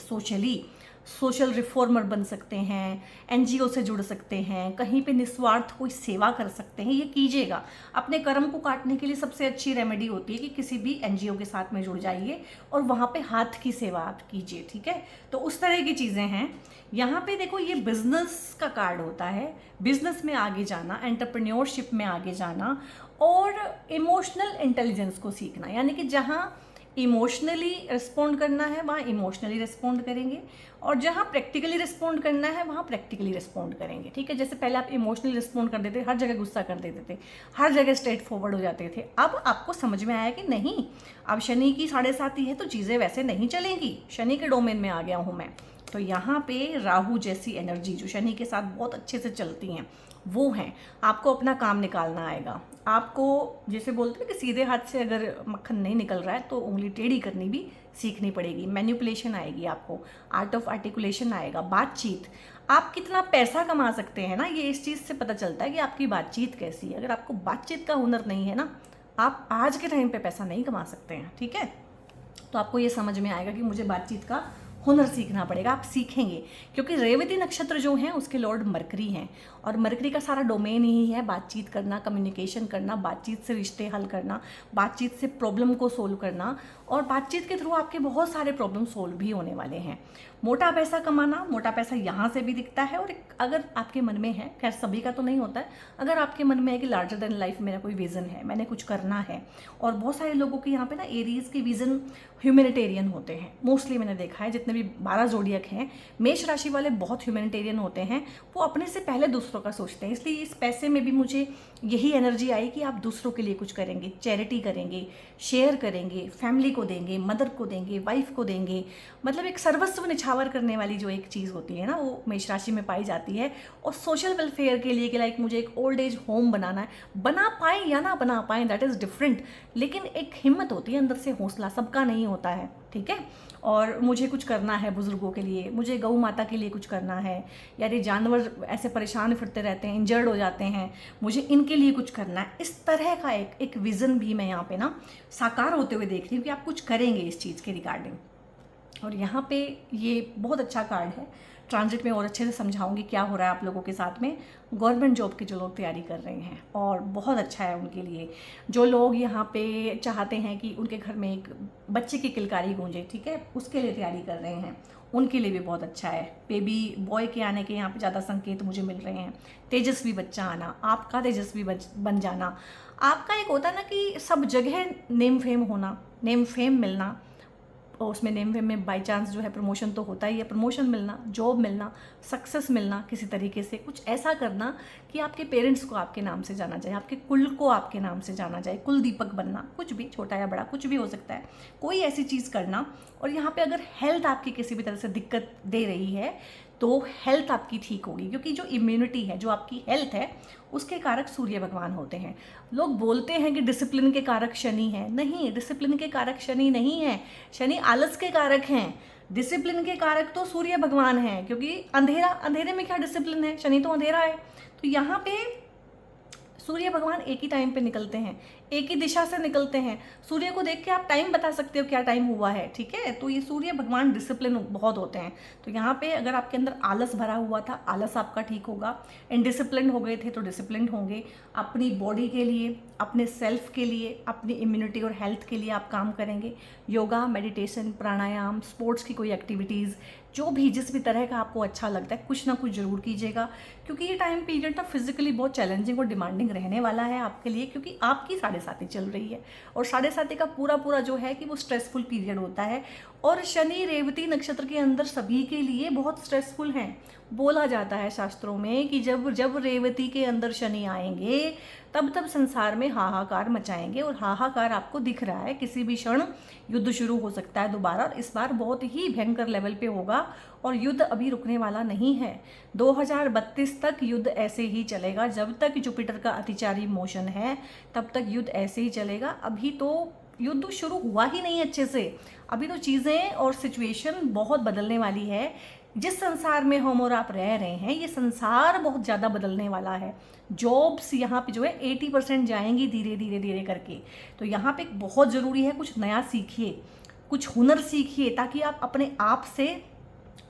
सोशल रिफॉर्मर बन सकते हैं, एनजीओ से जुड़ सकते हैं, कहीं पे निस्वार्थ कोई सेवा कर सकते हैं, ये कीजिएगा। अपने कर्म को काटने के लिए सबसे अच्छी रेमेडी होती है कि किसी भी एनजीओ के साथ में जुड़ जाइए और वहाँ पे हाथ की सेवा आप कीजिए, ठीक है। तो उस तरह की चीज़ें हैं। यहाँ पे देखो ये बिजनेस का कार्ड होता है, बिजनेस में आगे जाना, एंटरप्रेन्योरशिप में आगे जाना, और इमोशनल इंटेलिजेंस को सीखना। यानी कि जहाँ इमोशनली रिस्पॉन्ड करना है वहाँ इमोशनली रिस्पॉन्ड करेंगे, और जहाँ प्रैक्टिकली रिस्पॉन्ड करना है वहाँ प्रैक्टिकली रिस्पॉन्ड करेंगे, ठीक है। जैसे पहले आप इमोशनली रिस्पॉन्ड कर देते, हर जगह गुस्सा कर देते थे, हर जगह स्ट्रेट फॉरवर्ड हो जाते थे। अब आपको समझ में आया कि नहीं, अब शनि की 7.5 है तो चीज़ें वैसे नहीं चलेंगी, शनि के डोमेन में आ गया हूँ मैं। तो यहाँ पे राहु जैसी एनर्जी जो शनि के साथ बहुत अच्छे से चलती हैं वो हैं। आपको अपना काम निकालना आएगा। आपको जैसे बोलते हैं कि सीधे हाथ से अगर मक्खन नहीं निकल रहा है तो उंगली टेढ़ी करनी भी सीखनी पड़ेगी, मैनिपुलेशन आएगी आपको, आर्ट ऑफ आर्टिकुलेशन आएगा, बातचीत, आप कितना पैसा कमा सकते हैं ना, ये इस चीज़ से पता चलता है कि आपकी बातचीत कैसी है। अगर आपको बातचीत का हुनर नहीं है ना, आप आज के टाइम पे पैसा नहीं कमा सकते हैं, ठीक है। तो आपको ये समझ में आएगा कि मुझे बातचीत का हुनर सीखना पड़ेगा। आप सीखेंगे, क्योंकि रेवती नक्षत्र जो है उसके लॉर्ड मरकरी हैं, और मरकरी का सारा डोमेन ही है बातचीत करना, कम्युनिकेशन करना, बातचीत से रिश्ते हल करना, बातचीत से प्रॉब्लम को सोल्व करना, और बातचीत के थ्रू आपके बहुत सारे प्रॉब्लम सोल्व भी होने वाले हैं। मोटा पैसा कमाना, मोटा पैसा यहाँ से भी दिखता है, और अगर आपके मन में है, खैर सभी का तो नहीं होता है, अगर आपके मन में है कि लार्जर देन लाइफ मेरा कोई विज़न है, मैंने कुछ करना है, और बहुत सारे लोगों के यहाँ पे ना एरीज के विज़न ह्यूमैनिटेरियन होते हैं। मोस्टली मैंने देखा है जितने भी 12 जोडियक हैं, मेष राशि वाले बहुत ह्यूमैनिटेरियन होते हैं, वो अपने से पहले दूसरों का सोचते हैं। इसलिए इस पैसे में भी मुझे यही एनर्जी आई कि आप दूसरों के लिए कुछ करेंगे, चैरिटी करेंगे, शेयर करेंगे, फैमिली को देंगे, मदर को देंगे, वाइफ को देंगे, मतलब एक सर्वस्व निछावर करने वाली जो एक चीज़ होती है ना, वो मेष राशि में पाई जाती है। और सोशल वेलफेयर के लिए कि लाइक मुझे एक ओल्ड एज होम बनाना है, बना पाए या ना बना पाए दैट इज़ डिफरेंट, लेकिन एक हिम्मत होती है अंदर से, हौसला सबका नहीं होता है, ठीक है। और मुझे कुछ करना है बुज़ुर्गों के लिए, मुझे गौ माता के लिए कुछ करना है, यार ये जानवर ऐसे परेशान फिरते रहते हैं, इंजर्ड हो जाते हैं, मुझे इनके लिए कुछ करना है। इस तरह का एक विज़न भी मैं यहाँ पे ना साकार होते हुए देख रही हूँ कि आप कुछ करेंगे इस चीज़ के रिगार्डिंग। और यहाँ पे ये बहुत अच्छा कार्ड है, ट्रांजिट में और अच्छे से समझाऊंगी क्या हो रहा है आप लोगों के साथ में। गवर्नमेंट जॉब की जो लोग तैयारी कर रहे हैं, और बहुत अच्छा है उनके लिए। जो लोग यहाँ पे चाहते हैं कि उनके घर में एक बच्चे की किलकारी गूंजे, ठीक है, उसके लिए तैयारी कर रहे हैं, उनके लिए भी बहुत अच्छा है। बेबी बॉय के आने के यहाँ पे ज़्यादा संकेत मुझे मिल रहे हैं। तेजस्वी बच्चा आना, आपका तेजस्वी बन जाना, आपका एक होता है ना कि सब जगह नेम फेम होना, नेम फेम मिलना, और उसमें नेम फेम में बाई चांस जो है प्रमोशन तो होता ही है, प्रमोशन मिलना, जॉब मिलना, सक्सेस मिलना, किसी तरीके से कुछ ऐसा करना कि आपके पेरेंट्स को आपके नाम से जाना जाए, आपके कुल को आपके नाम से जाना जाए, कुल दीपक बनना, कुछ भी छोटा या बड़ा कुछ भी हो सकता है, कोई ऐसी चीज़ करना। और यहाँ पे अगर हेल्थ आपकी किसी भी तरह से दिक्कत दे रही है तो हेल्थ आपकी ठीक होगी, क्योंकि जो इम्यूनिटी है, जो आपकी हेल्थ है, उसके कारक सूर्य भगवान होते हैं। लोग बोलते हैं कि डिसिप्लिन के कारक शनि है, नहीं, डिसिप्लिन के कारक शनि नहीं है, शनि आलस के कारक हैं। डिसिप्लिन के कारक तो सूर्य भगवान हैं, क्योंकि अंधेरे में क्या डिसिप्लिन है, शनि तो अंधेरा है। तो यहाँ पे सूर्य भगवान एक ही टाइम पे निकलते हैं, एक ही दिशा से निकलते हैं। सूर्य को देख के आप टाइम बता सकते हो क्या टाइम हुआ है, ठीक है। तो ये सूर्य भगवान डिसिप्लिन बहुत होते हैं। तो यहाँ पे अगर आपके अंदर आलस भरा हुआ था, आलस आपका ठीक होगा। इनडिसिप्लिन हो गए थे तो डिसिप्लिन होंगे। अपनी बॉडी के लिए, अपने सेल्फ के लिए, अपनी इम्यूनिटी और हेल्थ के लिए आप काम करेंगे। योगा, मेडिटेशन, प्राणायाम, स्पोर्ट्स की कोई एक्टिविटीज़, जो भी जिस भी तरह का आपको अच्छा लगता है, कुछ ना कुछ ज़रूर कीजिएगा, क्योंकि ये टाइम पीरियड ना फिजिकली बहुत चैलेंजिंग और डिमांडिंग रहने वाला है आपके लिए, क्योंकि आपकी 7.5 चल रही है, और 7.5 का पूरा जो है कि वो स्ट्रेसफुल पीरियड होता है। और शनि रेवती नक्षत्र के अंदर सभी के लिए बहुत स्ट्रेसफुल हैं। बोला जाता है शास्त्रों में कि जब जब रेवती के अंदर शनि आएंगे तब संसार में हाहाकार मचाएंगे, और हाहाकार आपको दिख रहा है। किसी भी क्षण युद्ध शुरू हो सकता है दोबारा, और इस बार बहुत ही भयंकर लेवल पे होगा, और युद्ध अभी रुकने वाला नहीं है। 2032 तक युद्ध ऐसे ही चलेगा। जब तक जुपिटर का अतिचारी मोशन है तब तक युद्ध ऐसे ही चलेगा। अभी तो युद्ध शुरू हुआ ही नहीं अच्छे से, अभी तो चीज़ें और सिचुएशन बहुत बदलने वाली है। जिस संसार में हम और आप रह रहे हैं, ये संसार बहुत ज़्यादा बदलने वाला है। जॉब्स यहाँ पे जो है 80% जाएंगी धीरे करके। तो यहाँ पे बहुत ज़रूरी है कुछ नया सीखिए, कुछ हुनर सीखिए, ताकि आप अपने आप से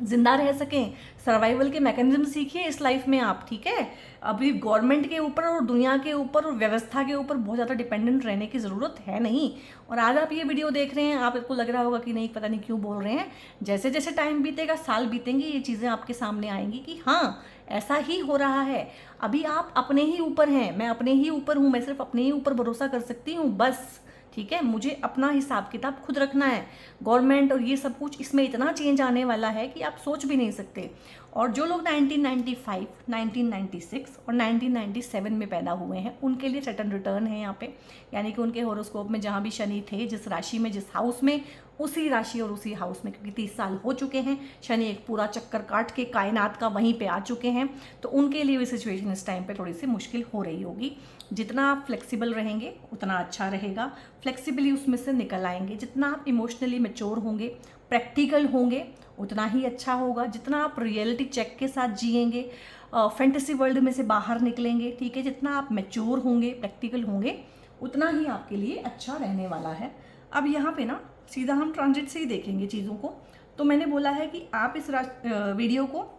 जिंदा रह सकें। सर्वाइवल के मैकेनिज्म सीखिए इस लाइफ में आप, ठीक है। अभी गवर्नमेंट के ऊपर और दुनिया के ऊपर और व्यवस्था के ऊपर बहुत ज़्यादा डिपेंडेंट रहने की ज़रूरत है नहीं। और आज आप ये वीडियो देख रहे हैं, आपको लग रहा होगा कि नहीं पता नहीं क्यों बोल रहे हैं। जैसे जैसे टाइम बीतेगा, साल बीतेंगे, ये चीज़ें आपके सामने आएंगी कि हाँ ऐसा ही हो रहा है। अभी आप अपने ही ऊपर हैं, मैं अपने ही ऊपर हूँ, मैं सिर्फ अपने ही ऊपर भरोसा कर सकती हूँ बस, ठीक है। मुझे अपना हिसाब किताब खुद रखना है। गवर्नमेंट और ये सब कुछ, इसमें इतना चेंज आने वाला है कि आप सोच भी नहीं सकते। और जो लोग 1995, 1996 और 1997 में पैदा हुए हैं, उनके लिए सैटर्न रिटर्न है यहाँ पे, यानी कि उनके हॉरोस्कोप में जहाँ भी शनि थे, जिस राशि में, जिस हाउस में, उसी राशि और उसी हाउस में, क्योंकि 30 साल हो चुके हैं, शनि एक पूरा चक्कर काट के कायनात का वहीं पे आ चुके हैं, तो उनके लिए भी सिचुएशन इस टाइम पे थोड़ी सी मुश्किल हो रही होगी। जितना आप फ्लेक्सिबल रहेंगे उतना अच्छा रहेगा, फ्लेक्सिबली उसमें से निकल आएंगे। जितना आप इमोशनली मैच्योर होंगे, प्रैक्टिकल होंगे, उतना ही अच्छा होगा। जितना आप रियलिटी चेक के साथ जिएंगे, फैंटेसी वर्ल्ड में से बाहर निकलेंगे, ठीक है, जितना आप मैच्योर होंगे, प्रैक्टिकल होंगे, उतना ही आपके लिए अच्छा रहने वाला है। अब यहाँ पे ना सीधा हम ट्रांजिट से ही देखेंगे चीज़ों को। तो मैंने बोला है कि आप इस वीडियो को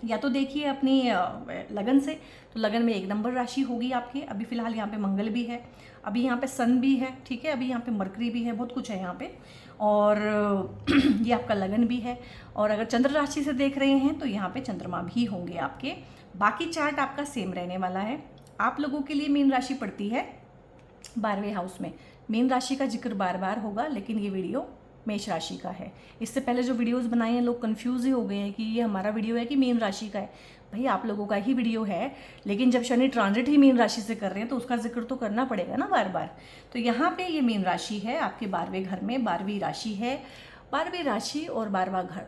या तो देखिए अपनी लगन से, तो लगन में 1 नंबर राशि होगी आपकी। अभी फ़िलहाल यहाँ पे मंगल भी है, अभी यहाँ पे सन भी है, ठीक है, अभी यहाँ पे मरकरी भी है, बहुत कुछ है यहाँ पे, और ये आपका लगन भी है। और अगर चंद्र राशि से देख रहे हैं तो यहाँ पे चंद्रमा भी होंगे आपके। बाकी चार्ट आपका सेम रहने वाला है। आप लोगों के लिए मीन राशि पड़ती है 12वें हाउस में। मीन राशि का जिक्र बार बार होगा, लेकिन ये वीडियो मेष राशि का है। इससे पहले जो वीडियोस बनाए हैं लोग कंफ्यूज ही हो गए हैं कि ये हमारा वीडियो है कि मीन राशि का है। भाई आप लोगों का ही वीडियो है, लेकिन जब शनि ट्रांजिट ही मीन राशि से कर रहे हैं तो उसका जिक्र तो करना पड़ेगा ना बार बार। तो यहाँ पे ये मीन राशि है, आपके 12वें घर में 12वीं राशि है। 12वीं राशि और 12वां घर,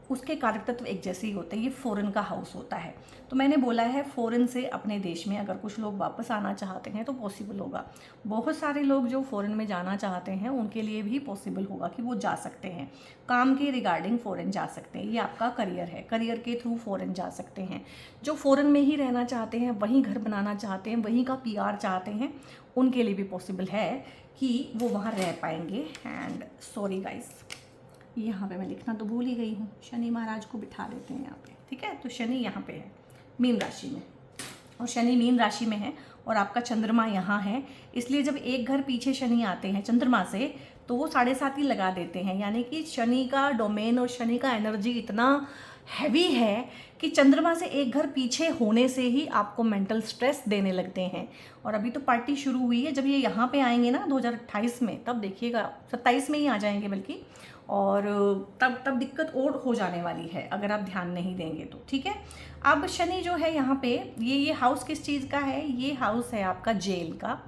उसके कारक तत्व एक जैसे ही होते हैं। ये फॉरेन का हाउस होता है। तो मैंने बोला है फॉरेन से अपने देश में अगर कुछ लोग वापस आना चाहते हैं तो पॉसिबल होगा। बहुत सारे लोग जो फॉरेन में जाना चाहते हैं उनके लिए भी पॉसिबल होगा कि वो जा सकते हैं, काम के रिगार्डिंग फॉरेन जा सकते हैं। ये आपका करियर है, करियर के थ्रू फॉरेन जा सकते हैं। जो फॉरेन में ही रहना चाहते हैं, वहीं घर बनाना चाहते हैं, वहीं का PR चाहते हैं, उनके लिए भी पॉसिबल है कि वो वहाँ रह पाएंगे। एंड सॉरी गाइस, यहाँ पे मैं लिखना तो भूल ही गई हूँ। शनि महाराज को बिठा देते हैं यहाँ पे, ठीक है। तो शनि यहाँ पे है मीन राशि में, और शनि मीन राशि में है और आपका चंद्रमा यहाँ है। इसलिए जब एक घर पीछे शनि आते हैं चंद्रमा से तो वो 7.5 ही लगा देते हैं। यानी कि शनि का डोमेन और शनि का एनर्जी इतना हैवी है कि चंद्रमा से एक घर पीछे होने से ही आपको मेंटल स्ट्रेस देने लगते हैं। और अभी तो पार्टी शुरू हुई है, जब ये यहाँ पे आएंगे ना 2028 में, तब देखिएगा, 27 में ही आ जाएंगे बल्कि, और तब दिक्कत और हो जाने वाली है अगर आप ध्यान नहीं देंगे तो, ठीक है। अब शनि जो है यहाँ पे, ये हाउस किस चीज़ का है? ये हाउस है आपका जेल का,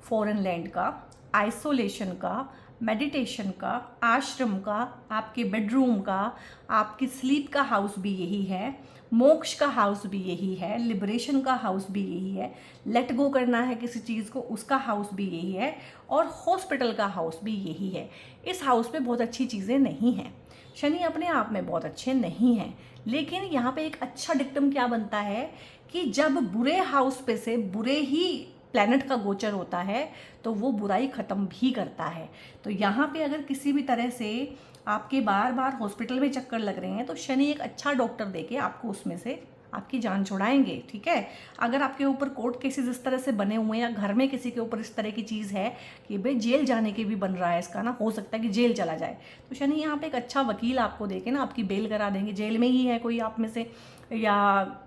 फॉरेन लैंड का, आइसोलेशन का, मेडिटेशन का, आश्रम का, आपके बेडरूम का, आपकी स्लीप का हाउस भी यही है, मोक्ष का हाउस भी यही है, लिबरेशन का हाउस भी यही है, लेट गो करना है किसी चीज़ को उसका हाउस भी यही है, और हॉस्पिटल का हाउस भी यही है। इस हाउस में बहुत अच्छी चीज़ें नहीं हैं। शनि अपने आप में बहुत अच्छे नहीं हैं, लेकिन यहाँ पे एक अच्छा डिक्टम क्या बनता है कि जब बुरे हाउस पे से बुरे ही प्लैनेट का गोचर होता है तो वो बुराई ख़त्म भी करता है। तो यहाँ पे अगर किसी भी तरह से आपके बार बार हॉस्पिटल में चक्कर लग रहे हैं तो शनि एक अच्छा डॉक्टर देके आपको उसमें से आपकी जान छुड़ाएंगे, ठीक है। अगर आपके ऊपर कोर्ट केसेस इस तरह से बने हुए हैं या घर में किसी के ऊपर इस तरह की चीज़ है कि भाई जेल जाने के भी बन रहा है इसका ना, हो सकता है कि जेल चला जाए, तो शनि यहाँ पे एक अच्छा वकील आपको देके ना आपकी बेल करा देंगे। जेल में ही है कोई आप में से, या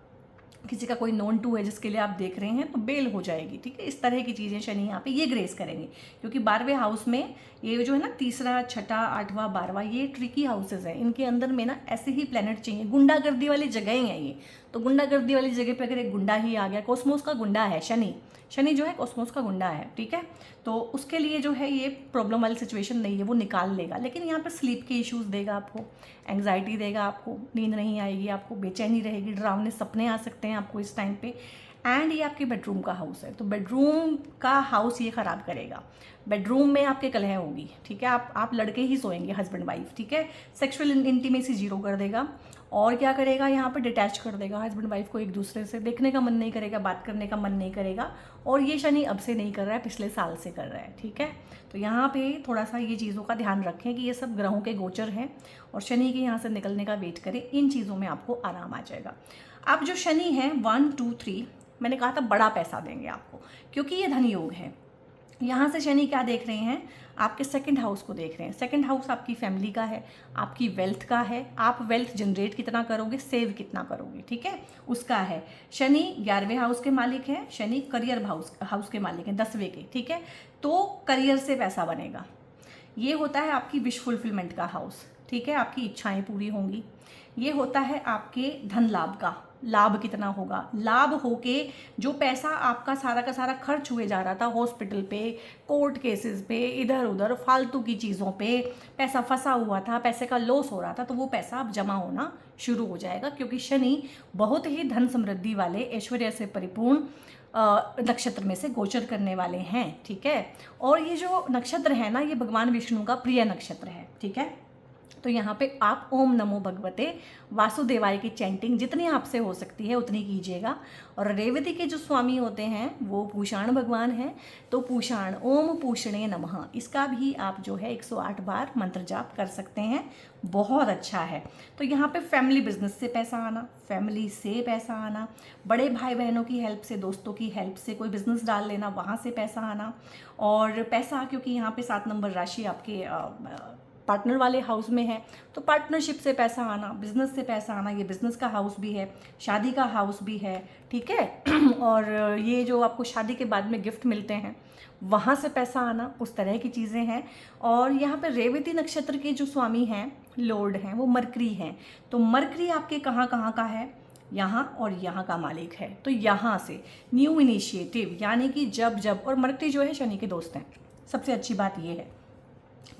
किसी का कोई नॉन टू है जिसके लिए आप देख रहे हैं, तो बेल हो जाएगी, ठीक है। इस तरह की चीज़ें शनि यहाँ पे ये ग्रेस करेंगे, क्योंकि 12वें हाउस में ये जो है ना, 3रा, 6ठा, 8वां, 12वां, ये ट्रिकी हाउसेज हैं। इनके अंदर में ना ऐसे ही प्लैनेट चाहिए, गुंडागर्दी वाली जगह हैं ये। तो गुंडागर्दी वाली जगह पे अगर एक गुंडा ही आ गया, कॉस्मोस का गुंडा है शनि, शनि जो है कॉस्मोस का गुंडा है, ठीक है। तो उसके लिए जो है ये प्रॉब्लम वाली सिचुएशन नहीं है, वो निकाल लेगा। लेकिन यहाँ पे स्लीप के इश्यूज़ देगा आपको, एंग्जाइटी देगा आपको, नींद नहीं आएगी आपको, बेचैनी रहेगी, डरावने सपने आ सकते हैं आपको इस टाइम पे। एंड ये आपके बेडरूम का हाउस है, तो बेडरूम का हाउस ये ख़राब करेगा। बेडरूम में आपके कलह होगी, ठीक है। आप लड़के ही सोएंगे, हस्बैंड वाइफ, ठीक है। सेक्सुअल इंटीमेसी 0 कर देगा। और क्या करेगा यहाँ पे, डिटैच कर देगा हस्बैंड वाइफ को एक दूसरे से, देखने का मन नहीं करेगा, बात करने का मन नहीं करेगा। और ये शनि अब से नहीं कर रहा है, पिछले साल से कर रहा है, ठीक है। तो यहाँ पे थोड़ा सा ये चीज़ों का ध्यान रखें कि ये सब ग्रहों के गोचर हैं और शनि के यहाँ से निकलने का वेट करें, इन चीज़ों में आपको आराम आ जाएगा। अब जो शनि है 1, 2, 3, मैंने कहा था बड़ा पैसा देंगे आपको, क्योंकि ये धन योग है। यहाँ से शनि क्या देख रहे हैं, आपके 2nd हाउस को देख रहे हैं। 2nd हाउस आपकी फैमिली का है, आपकी वेल्थ का है। आप वेल्थ जनरेट कितना करोगे, सेव कितना करोगे, ठीक है, उसका है। शनि 11वें हाउस के मालिक हैं, शनि करियर हाउस के मालिक हैं, 10वें के, ठीक है। तो करियर से पैसा बनेगा। ये होता है आपकी विश फुलफिलमेंट का हाउस, ठीक है, आपकी इच्छाएं पूरी होंगी। ये होता है आपके धन लाभ का, लाभ कितना होगा, लाभ होके जो पैसा आपका सारा का सारा खर्च हुए जा रहा था हॉस्पिटल पे, कोर्ट केसेस पे, इधर उधर फालतू की चीज़ों पे पैसा फंसा हुआ था, पैसे का लॉस हो रहा था, तो वो पैसा अब जमा होना शुरू हो जाएगा, क्योंकि शनि बहुत ही धन समृद्धि वाले, ऐश्वर्य से परिपूर्ण नक्षत्र में से गोचर करने वाले हैं। ठीक है, और ये जो नक्षत्र है ना, ये भगवान विष्णु का प्रिय नक्षत्र है। ठीक है, तो यहाँ पे आप ओम नमो भगवते वासुदेवाय की चैंटिंग जितनी आपसे हो सकती है उतनी कीजिएगा। और रेवती के जो स्वामी होते हैं वो पूषाण भगवान हैं, तो पूषाण ओम पूषणे नमः, इसका भी आप जो है 108 बार मंत्र जाप कर सकते हैं, बहुत अच्छा है। तो यहाँ पे फैमिली बिजनेस से पैसा आना, फैमिली से पैसा आना, बड़े भाई बहनों की हेल्प से, दोस्तों की हेल्प से कोई बिजनेस डाल लेना, वहाँ से पैसा आना। और पैसा क्योंकि यहाँ पे 7 नंबर राशि आपके पार्टनर वाले हाउस में है, तो पार्टनरशिप से पैसा आना, बिजनेस से पैसा आना, ये बिजनेस का हाउस भी है, शादी का हाउस भी है। ठीक है, और ये जो आपको शादी के बाद में गिफ्ट मिलते हैं वहाँ से पैसा आना, उस तरह की चीज़ें हैं। और यहाँ पे रेवती नक्षत्र के जो स्वामी हैं, लॉर्ड हैं, वो मरकरी हैं। तो मरकरी आपके कहाँ कहाँ का है, यहाँ और यहाँ का मालिक है। तो यहाँ से न्यू इनिशिएटिव, यानी कि जब जब, और मरकरी जो है शनि के दोस्त हैं, सबसे अच्छी बात ये है।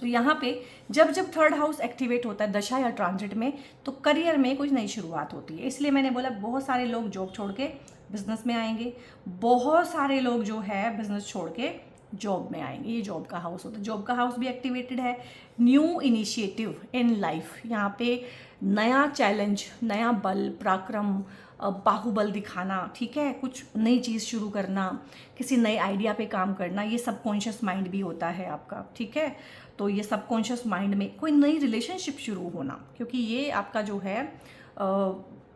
तो यहाँ पे जब जब थर्ड हाउस एक्टिवेट होता है दशा या ट्रांजिट में, तो करियर में कोई नई शुरुआत होती है। इसलिए मैंने बोला बहुत सारे लोग जॉब छोड़ के बिजनेस में आएंगे, बहुत सारे लोग जो है बिजनेस छोड़ के जॉब में आएंगे। ये जॉब का हाउस होता है, जॉब का हाउस भी एक्टिवेटेड है। न्यू इनिशिएटिव इन लाइफ, यहाँ पे नया चैलेंज, नया बल पराक्रम, बाहुबल दिखाना। ठीक है, कुछ नई चीज़ शुरू करना, किसी नए आइडिया पे काम करना, ये सबकॉन्शियस माइंड भी होता है आपका। ठीक है, तो ये सबकॉन्शियस माइंड में कोई नई रिलेशनशिप शुरू होना, क्योंकि ये आपका जो है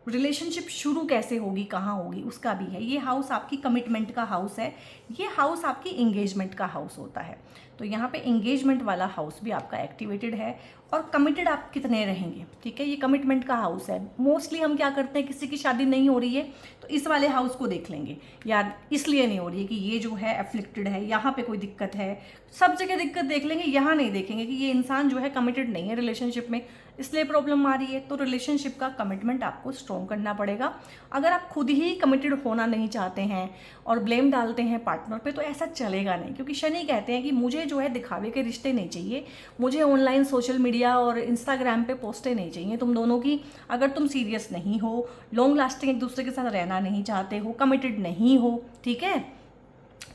रिलेशनशिप शुरू कैसे होगी, कहाँ होगी, उसका भी है। ये हाउस आपकी कमिटमेंट का हाउस है, ये हाउस आपकी इंगेजमेंट का हाउस होता है। तो यहाँ पे इंगेजमेंट वाला हाउस भी आपका एक्टिवेटेड है। और कमिटेड आप कितने रहेंगे, ठीक है, ये कमिटमेंट का हाउस है। मोस्टली हम क्या करते हैं, किसी की शादी नहीं हो रही है तो इस वाले हाउस को देख लेंगे, यार इसलिए नहीं हो रही है कि ये जो है एफ्लिक्टेड है, यहाँ पे कोई दिक्कत है, सब जगह दिक्कत देख लेंगे, यहाँ नहीं देखेंगे कि ये इंसान जो है कमिटेड नहीं है रिलेशनशिप में, इसलिए प्रॉब्लम आ रही है। तो रिलेशनशिप का कमिटमेंट आपको स्ट्रॉन्ग करना पड़ेगा। अगर आप खुद ही कमिटेड होना नहीं चाहते हैं और ब्लेम डालते हैं पार्टनर पे, तो ऐसा चलेगा नहीं, क्योंकि शनि कहते हैं कि मुझे जो है दिखावे के रिश्ते नहीं चाहिए, मुझे ऑनलाइन सोशल मीडिया और इंस्टाग्राम पे पोस्टें नहीं चाहिए तुम दोनों की। अगर तुम सीरियस नहीं हो, लॉन्ग लास्टिंग एक दूसरे के साथ रहना नहीं चाहते हो, कमिटेड नहीं हो, ठीक है,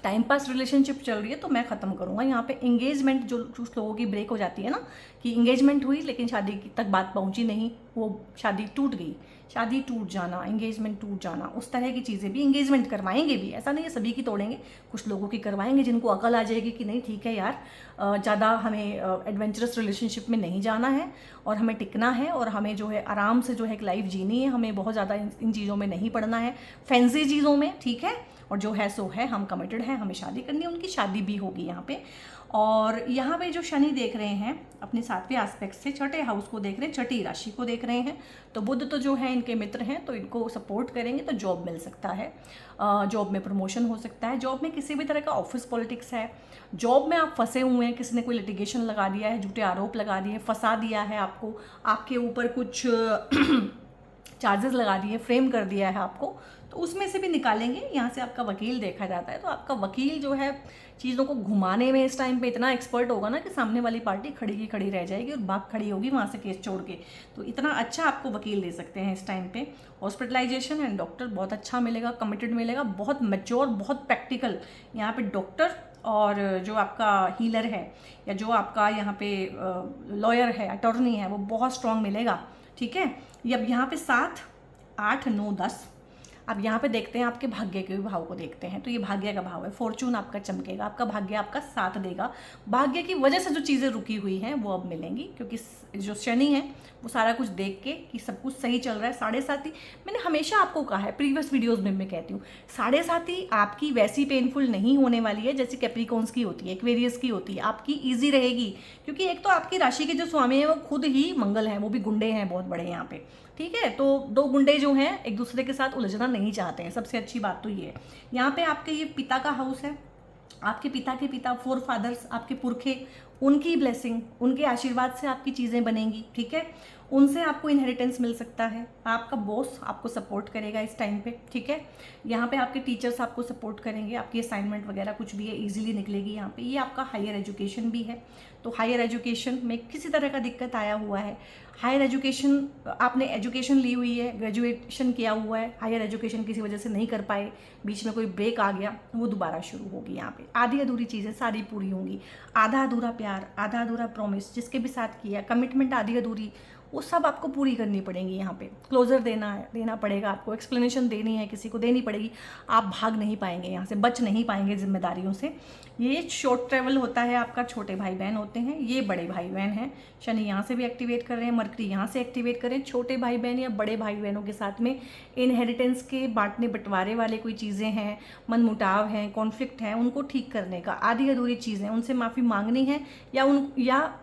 टाइम पास रिलेशनशिप चल रही है, तो मैं ख़त्म करूँगा। यहाँ पे इंगेजमेंट जो लोगों की ब्रेक हो जाती है ना, कि इंगेजमेंट हुई लेकिन शादी तक बात पहुँची नहीं, वो शादी टूट गई, शादी टूट जाना, इंगेजमेंट टूट जाना, उस तरह की चीज़ें भी इंगेजमेंट करवाएंगे भी। ऐसा नहीं है सभी की तोड़ेंगे, कुछ लोगों की करवाएंगे जिनको अकल आ जाएगी कि नहीं ठीक है यार, ज़्यादा हमें एडवेंचरस रिलेशनशिप में नहीं जाना है और हमें टिकना है और हमें जो है आराम से जो है एक लाइफ जीनी है, हमें बहुत ज़्यादा इन चीज़ों में नहीं पड़ना है, फैंसी चीज़ों में, ठीक है। और जो है सो है, हम कमिटेड हैं, हमें शादी करनी है, उनकी शादी भी होगी यहाँ पे। और यहाँ पे जो शनि देख रहे हैं अपने 7वें एस्पेक्ट से, छठे हाउस को देख रहे हैं, छठी राशि को देख रहे हैं, तो बुध तो जो है इनके मित्र हैं, तो इनको सपोर्ट करेंगे तो जॉब मिल सकता है, जॉब में प्रमोशन हो सकता है, जॉब में किसी भी तरह का ऑफिस पॉलिटिक्स है, जॉब में आप फंसे हुए हैं, किसी ने कोई लिटिगेशन लगा दिया है, झूठे आरोप लगा दिए, फंसा दिया है आपको, आपके ऊपर कुछ चार्जेस लगा दिए, फ्रेम कर दिया है आपको, तो उसमें से भी निकालेंगे। यहाँ से आपका वकील देखा जाता है, तो आपका वकील जो है चीज़ों को घुमाने में इस टाइम पे इतना एक्सपर्ट होगा ना कि सामने वाली पार्टी खड़ी की खड़ी रह जाएगी और भाग खड़ी होगी वहाँ से केस छोड़ के। तो इतना अच्छा आपको वकील दे सकते हैं इस टाइम पे। हॉस्पिटलाइजेशन एंड डॉक्टर बहुत अच्छा मिलेगा, कमिटेड मिलेगा, बहुत मैच्योर, बहुत प्रैक्टिकल। यहाँ पे डॉक्टर और जो आपका हीलर है या जो आपका यहाँ पे लॉयर है, अटॉर्नी है, वो बहुत स्ट्रॉन्ग मिलेगा, ठीक है। अब यहाँ पे 7, 8, 9, 10, अब यहाँ पे देखते हैं आपके भाग्य के भाव को देखते हैं, तो ये भाग्य का भाव है, फॉर्चून आपका चमकेगा, आपका भाग्य आपका साथ देगा। भाग्य की वजह से जो चीज़ें रुकी हुई हैं वो अब मिलेंगी, क्योंकि जो शनि है वो सारा कुछ देख के कि सब कुछ सही चल रहा है। 7.5, मैंने हमेशा आपको कहा है, प्रीवियस वीडियोज़ में मैं कहती हूँ, 7.5 आपकी वैसी पेनफुल नहीं होने वाली है जैसी कैप्रिकॉन्स की होती है, एक्वेरियस की होती है, आपकी ईजी रहेगी, क्योंकि एक तो आपकी राशि के जो स्वामी हैं वो खुद ही मंगल हैं, वो भी गुंडे हैं बहुत बड़े यहाँ पे, ठीक है। तो 2 गुंडे जो हैं एक दूसरे के साथ उलझना नहीं चाहते हैं, सबसे अच्छी बात तो ये है। यहाँ पे आपके ये पिता का हाउस है, आपके पिता के पिता, 4 फादर्स, आपके पुरखे, उनकी ब्लेसिंग, उनके आशीर्वाद से आपकी चीज़ें बनेंगी, ठीक है। उनसे आपको इनहेरिटेंस मिल सकता है। आपका बॉस आपको सपोर्ट करेगा इस टाइम पे, ठीक है। यहाँ पे आपके टीचर्स आपको सपोर्ट करेंगे, आपकी असाइनमेंट वगैरह कुछ भी है ईजिली निकलेगी यहाँ पे। ये आपका हायर एजुकेशन भी है, तो हायर एजुकेशन में किसी तरह का दिक्कत आया हुआ है, हायर एजुकेशन आपने एजुकेशन ली हुई है, ग्रेजुएशन किया हुआ है, हायर एजुकेशन किसी वजह से नहीं कर पाए, बीच में कोई ब्रेक आ गया, वो दोबारा शुरू होगी। यहाँ पे आधी अधूरी चीज़ें सारी पूरी होंगी, आधा अधूरा प्यार, आधा अधूरा प्रॉमिस जिसके भी साथ किया, कमिटमेंट आधी अधूरी, वो सब आपको पूरी करनी पड़ेंगी। यहाँ पे क्लोजर देना पड़ेगा आपको, एक्सप्लेनेशन देनी है, किसी को देनी पड़ेगी। आप भाग नहीं पाएंगे यहाँ से, बच नहीं पाएंगे जिम्मेदारियों से। ये शॉर्ट ट्रैवल होता है आपका, छोटे भाई बहन होते हैं, ये बड़े भाई बहन हैं। शनि यहाँ से भी एक्टिवेट कर रहे हैं, मरकरी यहाँ से एक्टिवेट करें। छोटे भाई बहन या बड़े भाई बहनों के साथ में इनहेरिटेंस के बांटने बंटवारे वाले कोई चीज़ें हैं, मनमुटाव हैं, कॉन्फ्लिक्ट हैं, उनको ठीक करने का, आधी अधूरी चीज़ें उनसे माफ़ी मांगनी है या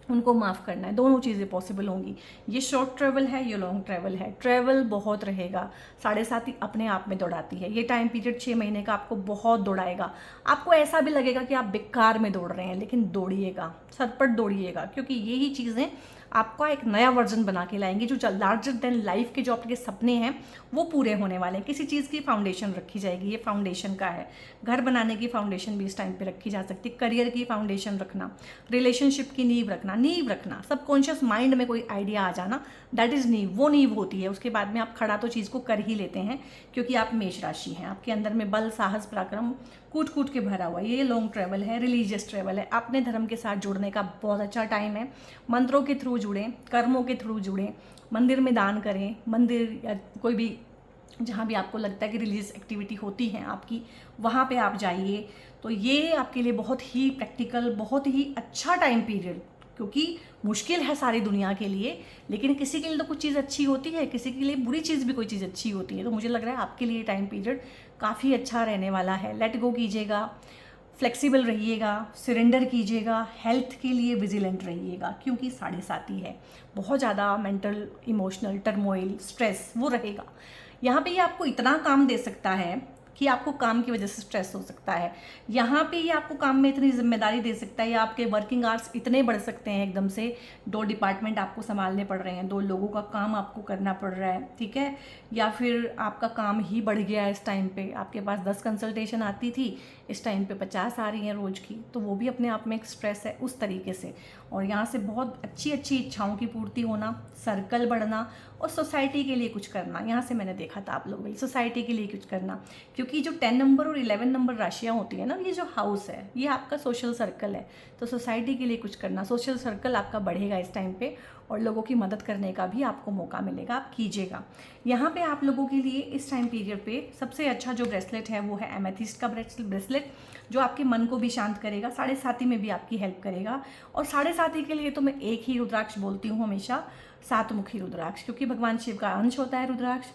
उनको माफ़ करना है, दोनों चीज़ें पॉसिबल होंगी। ये शॉर्ट ट्रैवल है, ये लॉन्ग ट्रैवल है। ट्रैवल बहुत रहेगा, 7.5 अपने आप में दौड़ाती है। ये टाइम पीरियड 6 महीने का आपको बहुत दौड़ाएगा। आपको ऐसा भी लगेगा कि आप बेकार में दौड़ रहे हैं, लेकिन दौड़िएगा, सरपट दौड़िएगा, क्योंकि यही चीज़ें आपका एक नया वर्जन बना के लाएंगे। जो लार्जर देन लाइफ के जो आपके सपने हैं वो पूरे होने वाले हैं। किसी चीज़ की फाउंडेशन रखी जाएगी, ये फाउंडेशन का है। घर बनाने की फाउंडेशन भी इस टाइम पे रखी जा सकती है, करियर की फाउंडेशन रखना, रिलेशनशिप की नींव रखना, सबकॉन्शियस माइंड में कोई आइडिया आ जाना, दैट इज़ नींव, वो नींव होती है। उसके बाद में आप खड़ा तो चीज़ को कर ही लेते हैं, क्योंकि आप मेष राशि हैं, आपके अंदर में बल, साहस, पराक्रम कूट कूट के भरा हुआ है। ये लॉन्ग ट्रैवल है, रिलीजियस ट्रैवल है। अपने धर्म के साथ जुड़ने का बहुत अच्छा टाइम है। मंत्रों के थ्रू जुड़ें, कर्मों के थ्रू जुड़ें, मंदिर में दान करें, मंदिर या कोई भी जहाँ भी आपको लगता है कि रिलीजियस एक्टिविटी होती है आपकी, वहाँ पे आप जाइए। तो ये आपके लिए बहुत ही प्रैक्टिकल, बहुत ही अच्छा टाइम पीरियड, क्योंकि मुश्किल है सारी दुनिया के लिए, लेकिन किसी के लिए तो कुछ चीज़ अच्छी होती है, किसी के लिए बुरी चीज़ भी कोई चीज़ अच्छी होती है। तो मुझे लग रहा है आपके लिए टाइम पीरियड काफ़ी अच्छा रहने वाला है। लेट गो कीजिएगा, फ्लेक्सिबल रहिएगा, सरेंडर कीजिएगा, हेल्थ के लिए विजिलेंट रहिएगा, क्योंकि 7.5 है। बहुत ज़्यादा मेंटल, इमोशनल टर्मोइल, स्ट्रेस वो रहेगा। यहाँ पे ये आपको इतना काम दे सकता है कि आपको काम की वजह से स्ट्रेस हो सकता है। यहाँ पे ये आपको काम में इतनी जिम्मेदारी दे सकता है, या आपके वर्किंग आवर्स इतने बढ़ सकते हैं एकदम से, 2 डिपार्टमेंट आपको संभालने पड़ रहे हैं, 2 लोगों का काम आपको करना पड़ रहा है, ठीक है। या फिर आपका काम ही बढ़ गया है इस टाइम पे, आपके पास 10 कंसल्टेशन आती थी, इस टाइम पे 50 आ रही हैं रोज़ की, तो वो भी अपने आप में एक स्ट्रेस है उस तरीके से। और यहाँ से बहुत अच्छी अच्छी इच्छाओं की पूर्ति होना, सर्कल बढ़ना, और सोसाइटी के लिए कुछ करना। यहाँ से मैंने देखा था आप लोगों सोसाइटी के लिए कुछ करना, क्योंकि जो 10 नंबर और 11 नंबर राशियाँ होती है ना, ये जो हाउस है ये आपका सोशल सर्कल है। तो सोसाइटी के लिए कुछ करना, सोशल सर्कल आपका बढ़ेगा इस टाइम पे, और लोगों की मदद करने का भी आपको मौका मिलेगा, आप कीजिएगा। यहाँ पे आप लोगों के लिए इस टाइम पीरियड पे सबसे अच्छा जो ब्रेसलेट है वो है एमेथिस्ट का ब्रेसलेट, जो आपके मन को भी शांत करेगा, 7.5 में भी आपकी हेल्प करेगा। और 7.5 के लिए तो मैं एक ही रुद्राक्ष बोलती हूँ हमेशा, 7 मुखी रुद्राक्ष, क्योंकि भगवान शिव का अंश होता है रुद्राक्ष,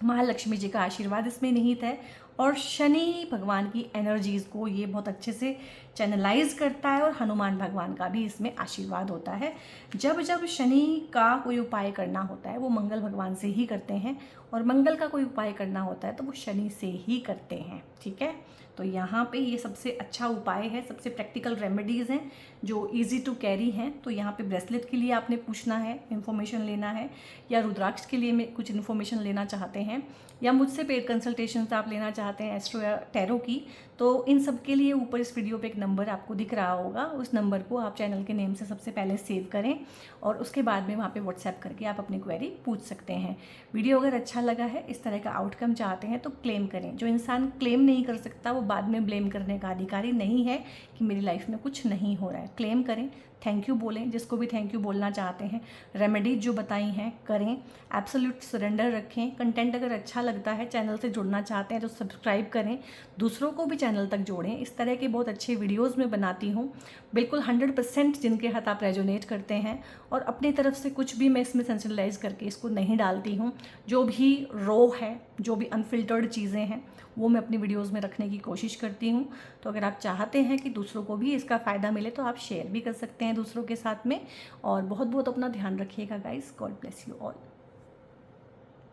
महालक्ष्मी जी का आशीर्वाद इसमें निहित है, और शनि भगवान की एनर्जीज़ को ये बहुत अच्छे से चैनलाइज करता है, और हनुमान भगवान का भी इसमें आशीर्वाद होता है। जब जब शनि का कोई उपाय करना होता है वो मंगल भगवान से ही करते हैं, और मंगल का कोई उपाय करना होता है तो वो शनि से ही करते हैं, ठीक है। तो यहाँ पे ये सबसे अच्छा उपाय है, सबसे प्रैक्टिकल रेमेडीज़ हैं जो इजी टू कैरी हैं। तो यहाँ पे ब्रेसलेट के लिए आपने पूछना है, इन्फॉर्मेशन लेना है, या रुद्राक्ष के लिए में कुछ इन्फॉर्मेशन लेना चाहते हैं, या मुझसे पेड कंसल्टेशंस आप लेना चाहते हैं एस्ट्रो या टैरो की, तो इन सब के लिए ऊपर इस वीडियो पे एक नंबर आपको दिख रहा होगा, उस नंबर को आप चैनल के नेम से सबसे पहले सेव करें, और उसके बाद में वहाँ पे व्हाट्सएप करके आप अपनी क्वेरी पूछ सकते हैं। वीडियो अगर अच्छा लगा है, इस तरह का आउटकम चाहते हैं, तो क्लेम करें। जो इंसान क्लेम नहीं कर सकता वो बाद में ब्लेम करने का अधिकारी नहीं है कि मेरी लाइफ में कुछ नहीं हो रहा है। क्लेम करें, थैंक यू बोलें, जिसको भी थैंक यू बोलना चाहते हैं, रेमेडीज जो बताई हैं करें, एब्सोल्यूट सरेंडर रखें। कंटेंट अगर अच्छा लगता है, चैनल से जुड़ना चाहते हैं तो सब्सक्राइब करें, दूसरों को भी चैनल तक जोड़ें। इस तरह के बहुत अच्छे वीडियोज़ मैं बनाती हूँ, बिल्कुल 100% जिनके हाथ आप रेजोनेट करते हैं, और अपनी तरफ से कुछ भी मैं इसमें सेंसिलाइज करके इसको नहीं डालती हूँ। जो भी रॉ है, जो भी अनफिल्टर्ड चीज़ें हैं, वो मैं अपनी वीडियोस में रखने की कोशिश करती हूँ। तो अगर आप चाहते हैं कि दूसरों को भी इसका फ़ायदा मिले तो आप शेयर भी कर सकते हैं दूसरों के साथ में। और बहुत बहुत अपना ध्यान रखिएगा guys, God bless you all.